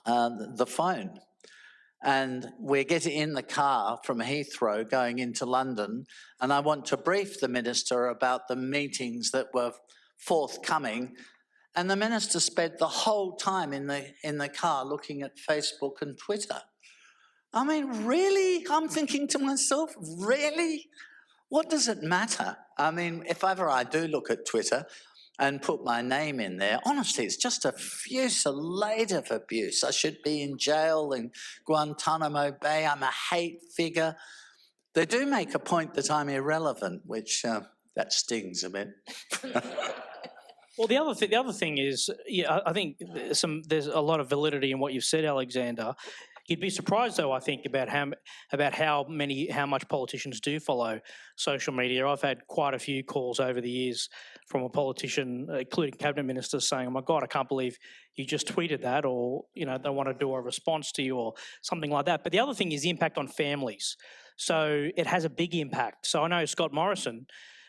the phone. And we're getting in the car from Heathrow going into London, and I want to brief the minister about the meetings that were forthcoming. And the minister spent the whole time in the car looking at Facebook and Twitter. I mean, really? I'm thinking to myself, really? What does it matter? I mean, if ever I do look at Twitter and put my name in there, honestly, it's just a fusillade of abuse. I should be in jail in Guantanamo Bay. I'm a hate figure. They do make a point that I'm irrelevant, which that stings a bit. Well, the other thing is, yeah, I think there's a lot of validity in what you've said, Alexander. You'd be surprised, though, I think, about how much politicians do follow social media. I've had quite a few calls over the years from a politician, including cabinet ministers, saying, "Oh my God, I can't believe you just tweeted that," or they want to do a response to you or something like that. But the other thing is the impact on families. So it has a big impact. So I know Scott Morrison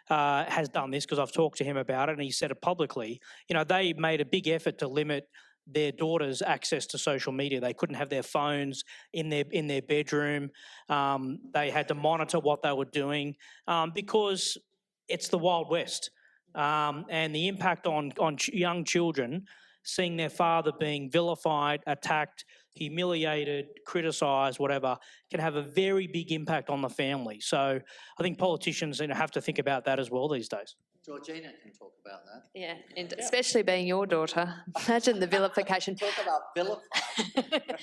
has done this because I've talked to him about it, and he said it publicly. They made a big effort to limit their daughters' access to social media. They couldn't have their phones in their bedroom. They had to monitor what they were doing because it's the Wild West. And the impact on young children, seeing their father being vilified, attacked, humiliated, criticised, whatever, can have a very big impact on the family. So I think politicians have to think about that as well these days. Georgina can talk about that. Yeah, and especially being your daughter. Imagine the vilification. Talk about vilified.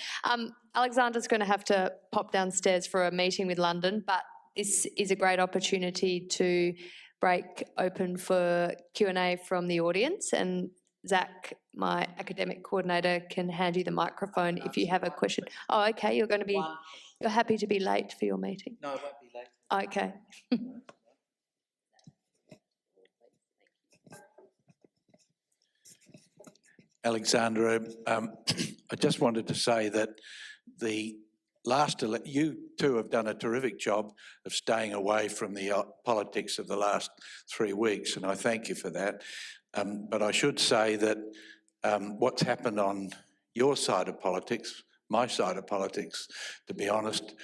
Alexander's going to have to pop downstairs for a meeting with London, but this is a great opportunity to break open for Q&A from the audience, and Zach, my academic coordinator, can hand you the microphone if you have a question. Oh, okay, you're happy to be late for your meeting? No, I won't be late. Okay. Alexandra, I just wanted to say that you two have done a terrific job of staying away from the politics of the last 3 weeks, and I thank you for that. But I should say that what's happened on your side of politics, my side of politics, to be honest,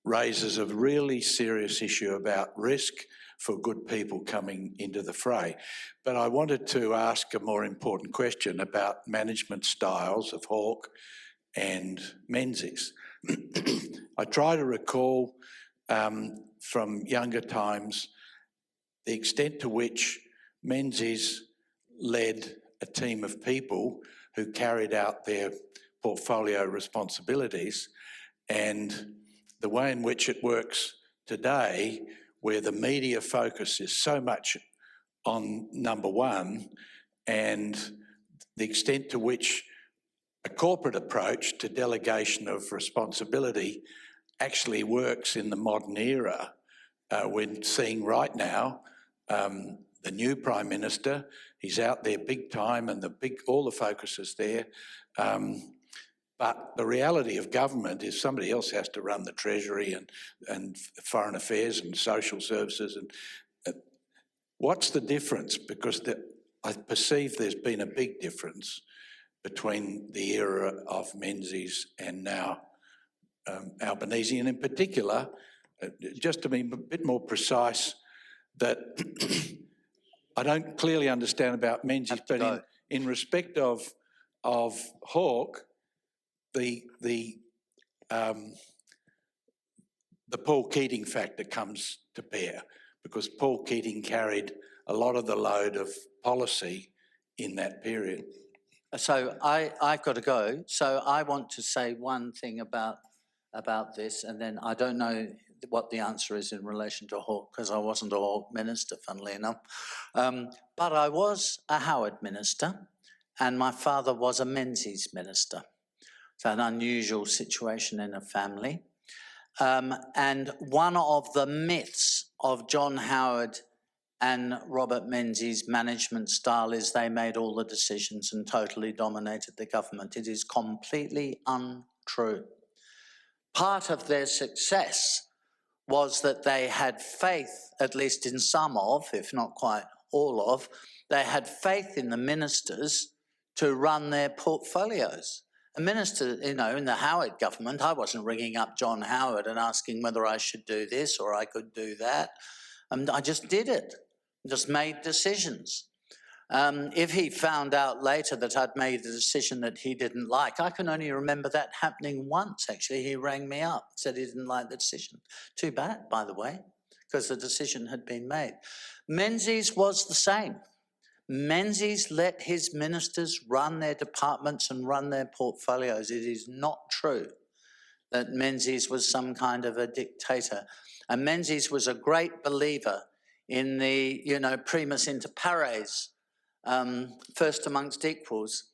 raises a really serious issue about risk for good people coming into the fray. But I wanted to ask a more important question about management styles of Hawke and Menzies. I try to recall from younger times the extent to which Menzies led a team of people who carried out their portfolio responsibilities, and the way in which it works today, where the media focus is so much on number one, and the extent to which a corporate approach to delegation of responsibility actually works in the modern era. We're seeing right now the new Prime Minister, he's out there big time and all the focus is there. But the reality of government is somebody else has to run the Treasury and Foreign Affairs and Social Services. And what's the difference? Because I perceive there's been a big difference between the era of Menzies and now Albanese, and in particular, just to be a bit more precise, that I don't clearly understand about Menzies, but in respect of Hawke, the Paul Keating factor comes to bear, because Paul Keating carried a lot of the load of policy in that period. So I've got to go. So I want to say one thing about this, and then I don't know what the answer is in relation to Hawke, because I wasn't a Hawke minister, funnily enough. But I was a Howard minister, and my father was a Menzies minister. So an unusual situation in a family. And one of the myths of John Howard and Robert Menzies' management style is they made all the decisions and totally dominated the government. It is completely untrue. Part of their success was that they had faith, at least in some of, if not quite all of, they had faith in the ministers to run their portfolios. A minister, in the Howard government, I wasn't ringing up John Howard and asking whether I should do this or I could do that. I just did it, just made decisions. If he found out later that I'd made a decision that he didn't like, I can only remember that happening once, actually. He rang me up, said he didn't like the decision. Too bad, by the way, because the decision had been made. Menzies was the same. Menzies let his ministers run their departments and run their portfolios. It is not true that Menzies was some kind of a dictator. And Menzies was a great believer in the, primus inter pares, first amongst equals.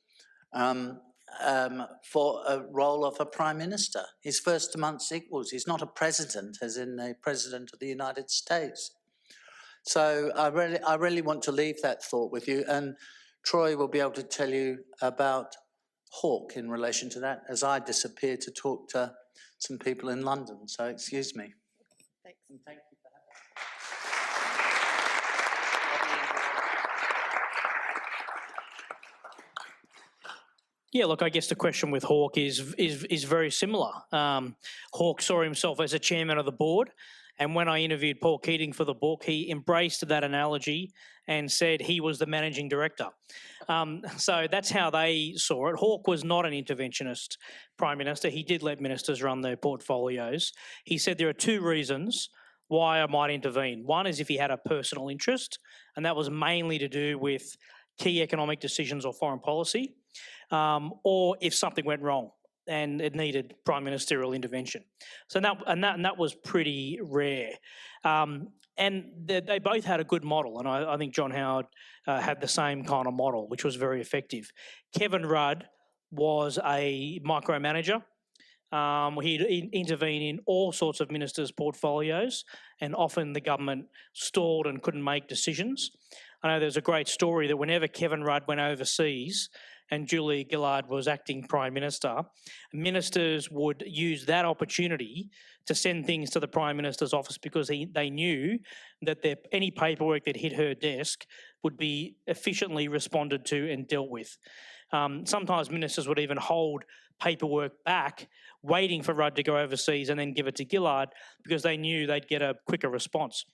for a role of a Prime Minister. He's first amongst equals. He's not a president, as in a President of the United States. So I really want to leave that thought with you, and Troy will be able to tell you about Hawke in relation to that, as I disappeared to talk to some people in London. So excuse me. Thanks. And thank you for having me. Yeah, look, I guess the question with Hawke is very similar. Hawke saw himself as a chairman of the board, and when I interviewed Paul Keating for the book, he embraced that analogy and said he was the managing director. So that's how they saw it. Hawke was not an interventionist Prime Minister. He did let ministers run their portfolios. He said there are two reasons why I might intervene. One is if he had a personal interest, and that was mainly to do with key economic decisions or foreign policy, or if something went wrong and it needed prime ministerial intervention. So that was pretty rare. And they both had a good model, and I think John Howard had the same kind of model, which was very effective. Kevin Rudd was a micromanager. He'd intervene in all sorts of ministers' portfolios, and often the government stalled and couldn't make decisions. I know there's a great story that whenever Kevin Rudd went overseas and Julia Gillard was acting Prime Minister, ministers would use that opportunity to send things to the Prime Minister's office because they knew that any paperwork that hit her desk would be efficiently responded to and dealt with. Sometimes ministers would even hold paperwork back, waiting for Rudd to go overseas and then give it to Gillard because they knew they'd get a quicker response.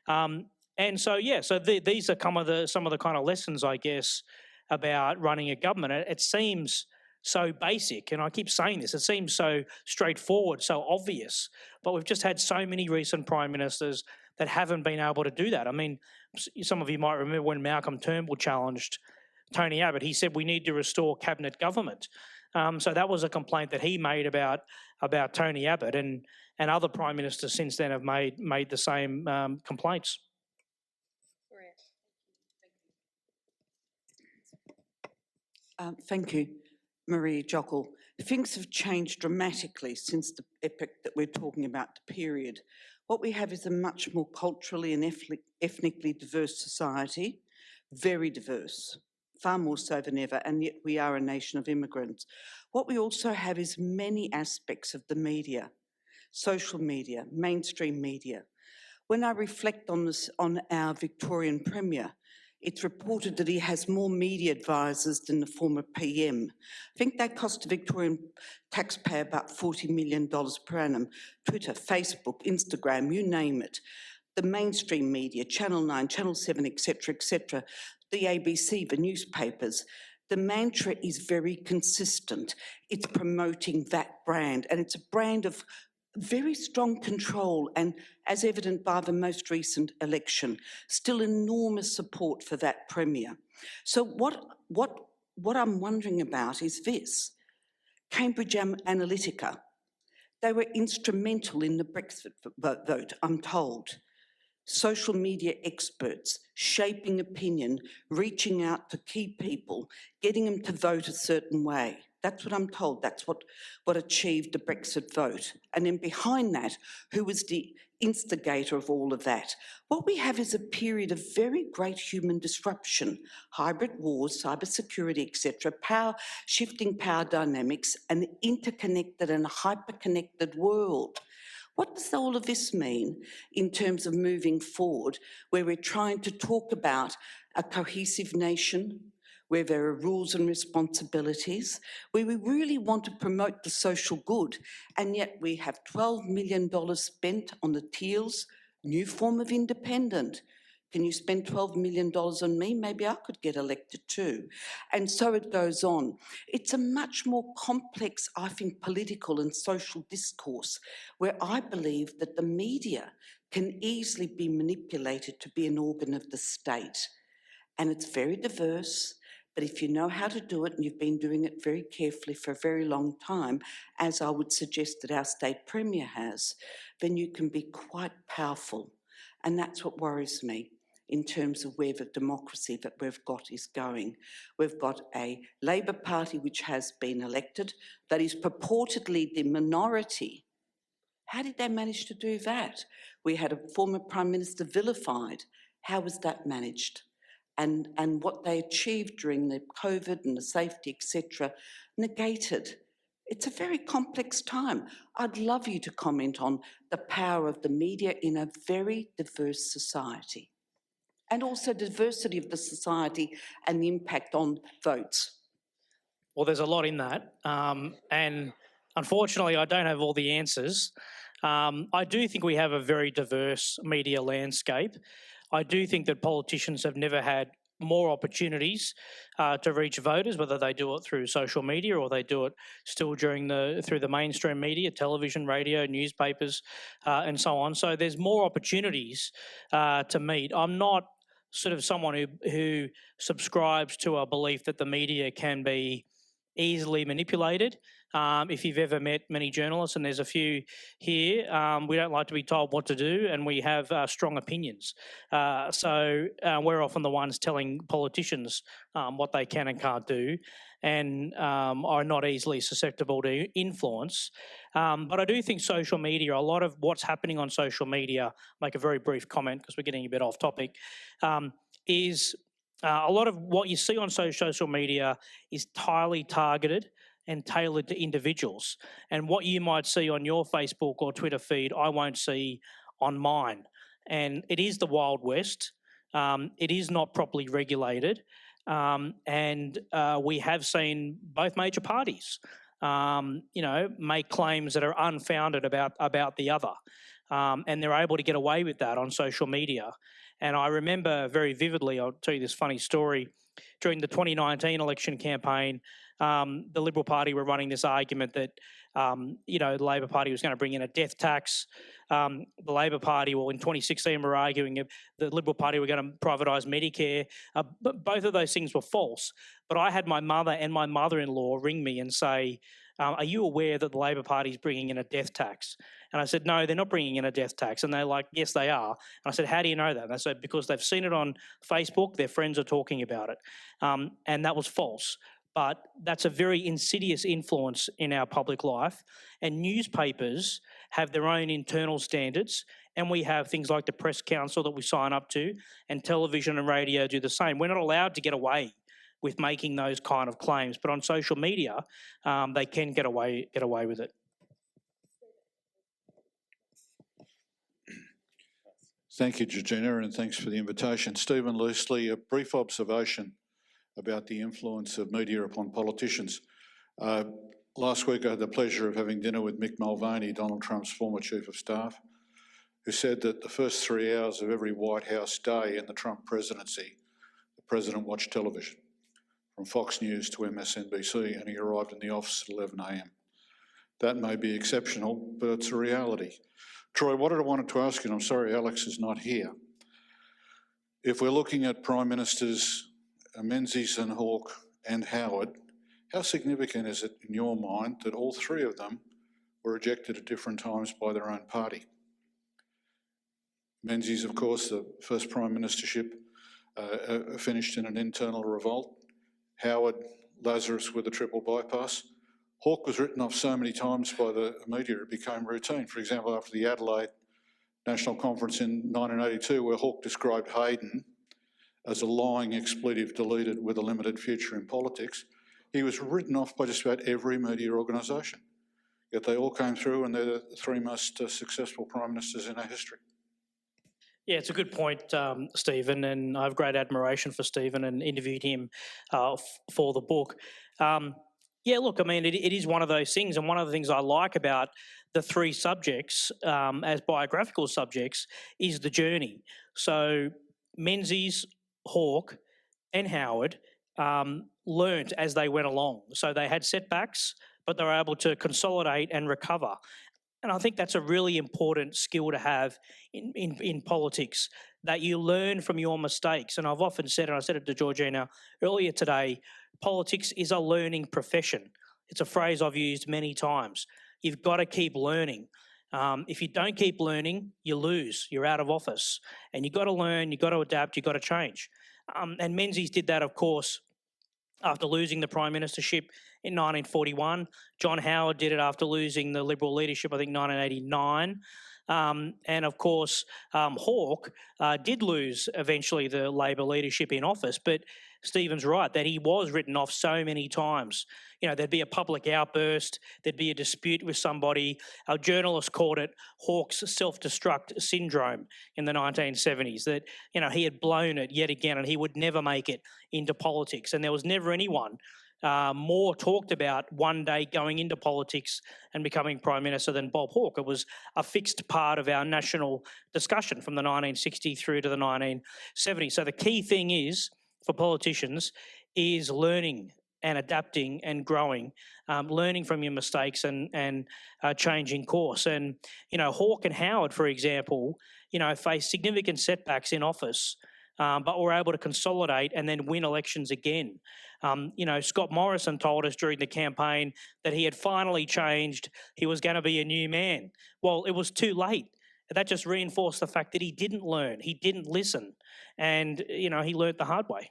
And so, yeah, so these are some of the kind of lessons, I guess, about running a government. It seems so basic, and I keep saying this, it seems so straightforward, so obvious, but we've just had so many recent Prime Ministers that haven't been able to do that. I mean, some of you might remember when Malcolm Turnbull challenged Tony Abbott, he said we need to restore cabinet government. So that was a complaint that he made about Tony Abbott, and other Prime Ministers since then have made the same complaints. Thank you, Marie Jockle. Things have changed dramatically since the epoch that we're talking about, the period. What we have is a much more culturally and ethnically diverse society, very diverse, far more so than ever, and yet we are a nation of immigrants. What we also have is many aspects of the media, social media, mainstream media. When I reflect on this, on our Victorian Premier, it's reported that he has more media advisors than the former PM. I think that cost the Victorian taxpayer about $40 million per annum. Twitter, Facebook, Instagram, you name it. The mainstream media, Channel 9, Channel 7, etc., the ABC, the newspapers. The mantra is very consistent. It's promoting that brand, and it's a brand of very strong control, and as evident by the most recent election, still enormous support for that Premier. So what I'm wondering about is this. Cambridge Analytica, they were instrumental in the Brexit vote, I'm told. Social media experts shaping opinion, reaching out to key people, getting them to vote a certain way. That's what I'm told. That's what achieved the Brexit vote. And then behind that, who was the instigator of all of that? What we have is a period of very great human disruption, hybrid wars, cybersecurity, etc., shifting power dynamics, an interconnected and hyper-connected world. What does all of this mean in terms of moving forward, where we're trying to talk about a cohesive nation, where there are rules and responsibilities, where we really want to promote the social good, and yet we have $12 million spent on the Teals, new form of independent. Can you spend $12 million on me? Maybe I could get elected too. And so it goes on. It's a much more complex, I think, political and social discourse, where I believe that the media can easily be manipulated to be an organ of the state. And it's very diverse. But if you know how to do it, and you've been doing it very carefully for a very long time, as I would suggest that our state premier has, then you can be quite powerful. And that's what worries me. in terms of where the democracy that we've got is going. We've got a Labor Party which has been elected that is purportedly the minority. How did they manage to do that? We had a former Prime Minister vilified. How was that managed? And what they achieved during the COVID and the safety, etc., negated. It's a very complex time. I'd love you to comment on the power of the media in a very diverse society, and also diversity of the society and the impact on votes. Well, there's a lot in that. And unfortunately, I don't have all the answers. I do think we have a very diverse media landscape. I do think that politicians have never had more opportunities to reach voters, whether they do it through social media or they do it still through the mainstream media, television, radio, newspapers, and so on. So there's more opportunities to meet. I'm not sort of someone who subscribes to a belief that the media can be easily manipulated. If you've ever met many journalists, and there's a few here, we don't like to be told what to do, and we have strong opinions. So we're often the ones telling politicians what they can and can't do, and are not easily susceptible to influence. But I do think social media, a lot of what's happening on social media, make a very brief comment because we're getting a bit off topic, is a lot of what you see on social media is highly targeted and tailored to individuals. And what you might see on your Facebook or Twitter feed, I won't see on mine. And it is the Wild West. It is not properly regulated. And we have seen both major parties, make claims that are unfounded about the other. And they're able to get away with that on social media. And I remember very vividly, I'll tell you this funny story, during the 2019 election campaign, the Liberal Party were running this argument that, the Labor Party was going to bring in a death tax. The Labor Party, in 2016, were arguing the Liberal Party were going to privatise Medicare. But both of those things were false. But I had my mother and my mother-in-law ring me and say, are you aware that the Labor Party is bringing in a death tax? And I said, no, they're not bringing in a death tax. And they're like, yes, they are. And I said, how do you know that? And they said, because they've seen it on Facebook, their friends are talking about it. And that was false. But that's a very insidious influence in our public life. And newspapers have their own internal standards. And we have things like the Press Council that we sign up to, and television and radio do the same. We're not allowed to get away with making those kind of claims. But on social media, they can get away with it. Thank you, Georgina, and thanks for the invitation. Stephen Loosely, a brief observation about the influence of media upon politicians. Last week I had the pleasure of having dinner with Mick Mulvaney, Donald Trump's former Chief of Staff, who said that the first 3 hours of every White House day in the Trump presidency, the President watched television, from Fox News to MSNBC, and he arrived in the office at 11 a.m. That may be exceptional, but it's a reality. Troy, what I wanted to ask you, and I'm sorry Alex is not here, if we're looking at Prime Ministers Menzies and Hawke and Howard, how significant is it in your mind that all three of them were ejected at different times by their own party? Menzies, of course, the first Prime Ministership finished in an internal revolt. Howard, Lazarus with a triple bypass. Hawke was written off so many times by the media it became routine. For example, after the Adelaide National Conference in 1982, where Hawke described Hayden as a lying expletive deleted with a limited future in politics, he was written off by just about every media organisation. Yet they all came through, and they're the three most successful Prime Ministers in our history. Yeah, it's a good point, Stephen, and I have great admiration for Stephen and interviewed him for the book. Look, I mean, it is one of those things, and one of the things I like about the three subjects as biographical subjects is the journey. So Menzies, Hawke and Howard learnt as they went along. So they had setbacks, but they were able to consolidate and recover. And I think that's a really important skill to have in politics, that you learn from your mistakes. And I've often said, and I said it to Georgina earlier today, politics is a learning profession. It's a phrase I've used many times. You've got to keep learning. If you don't keep learning, you lose. You're out of office. And you've got to learn, you've got to adapt, you've got to change. And Menzies did that, of course, after losing the prime ministership in 1941. John Howard did it after losing the Liberal leadership, I think, 1989. And of course, Hawke did lose eventually the Labor leadership in office, but Stephen's right that he was written off so many times. You know, there'd be a public outburst, there'd be a dispute with somebody. Our journalists called it Hawke's self-destruct syndrome in the 1970s, that, you know, he had blown it yet again and he would never make it into politics. And there was never anyone more talked about one day going into politics and becoming Prime Minister than Bob Hawke. It was a fixed part of our national discussion from the 1960s through to the 1970s. So the key thing is, for politicians, is learning and adapting and growing, learning from your mistakes and changing course. And, you know, Hawke and Howard, for example, you know, faced significant setbacks in office, but were able to consolidate and then win elections again. You know, Scott Morrison told us during the campaign that he had finally changed. He was going to be a new man. Well, it was too late. That just reinforced the fact that he didn't learn, he didn't listen, and, you know, he learnt the hard way.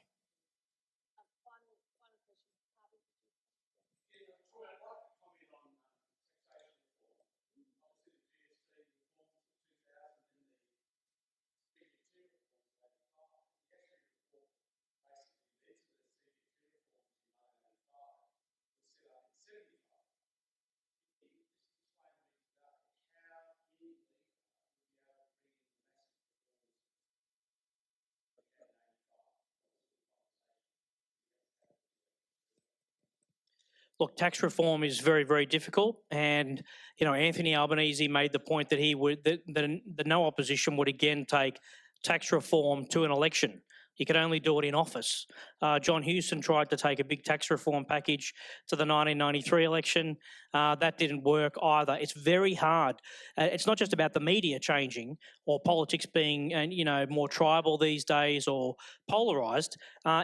Look, tax reform is very, very difficult, and, you know, Anthony Albanese made the point that he would that no opposition would again take tax reform to an election. You could only do it in office. John Hewson tried to take a big tax reform package to the 1993 election. That didn't work either. It's very hard. It's not just about the media changing or politics being, you know, more tribal these days or polarised.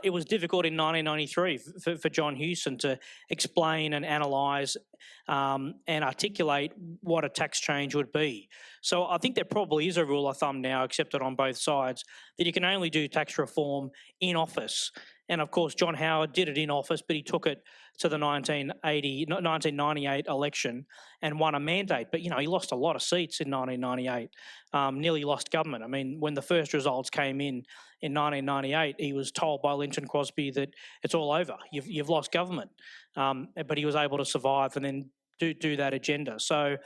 It was difficult in 1993 for John Hewson to explain and analyse and articulate what a tax change would be. So I think there probably is a rule of thumb now accepted on both sides that you can only do tax reform in office. And of course, John Howard did it in office, but he took it to the 1998 election and won a mandate. But, you know, he lost a lot of seats in 1998, nearly lost government. I mean, when the first results came in 1998, he was told by Lynton Crosby that it's all over, you've lost government. But he was able to survive and then do that agenda. So,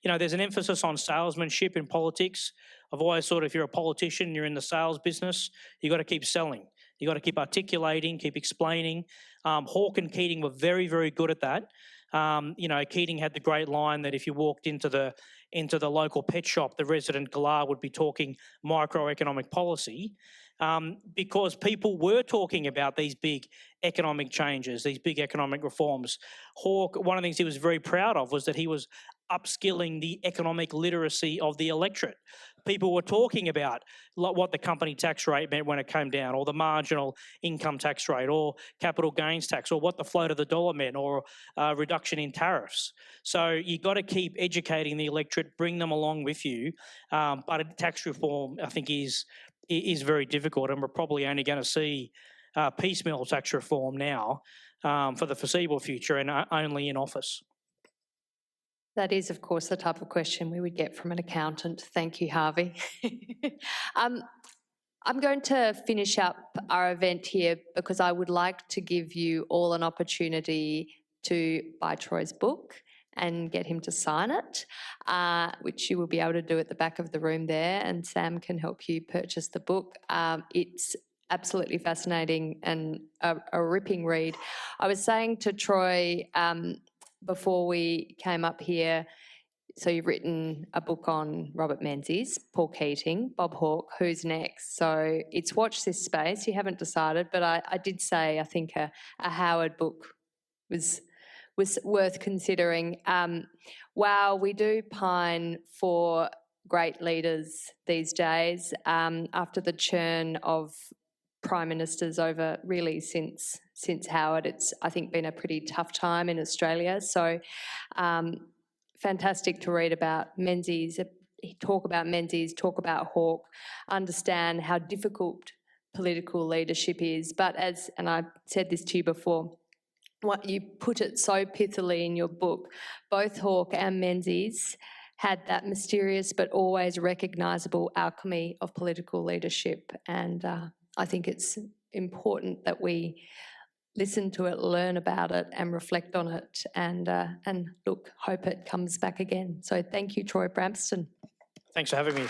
you know, there's an emphasis on salesmanship in politics. I've always thought if you're a politician, you're in the sales business, you've got to keep selling. You've got to keep articulating, keep explaining. Hawke and Keating were very, very good at that. You know, Keating had the great line that if you walked into the local pet shop, the resident galah would be talking microeconomic policy, because people were talking about these big economic changes, these big economic reforms. Hawke, one of the things he was very proud of was that he was upskilling the economic literacy of the electorate. People were talking about what the company tax rate meant when it came down, or the marginal income tax rate, or capital gains tax, or what the float of the dollar meant, or reduction in tariffs. So you've got to keep educating the electorate, bring them along with you. But tax reform, I think, is very difficult, and we're probably only going to see piecemeal tax reform now for the foreseeable future, and only in office. That is, of course, the type of question we would get from an accountant. Thank you, Harvey. I'm going to finish up our event here because I would like to give you all an opportunity to buy Troy's book and get him to sign it, which you will be able to do at the back of the room there, and Sam can help you purchase the book. It's absolutely fascinating and a ripping read. I was saying to Troy before we came up here, so you've written a book on Robert Menzies, Paul Keating, Bob Hawke, who's next? So it's watch this space. You haven't decided, but I did say I think a Howard book was worth considering. Wow, we do pine for great leaders these days after the churn of prime ministers over really since Howard. It's, I think, been a pretty tough time in Australia. So fantastic to read about Menzies, talk about Menzies, talk about Hawke, understand how difficult political leadership is. But and I said this to you before, what you put it so pithily in your book, both Hawke and Menzies had that mysterious but always recognisable alchemy of political leadership. And I think it's important that we listen to it, learn about it and reflect on it and look, hope it comes back again. So thank you, Troy Bramston. Thanks for having me.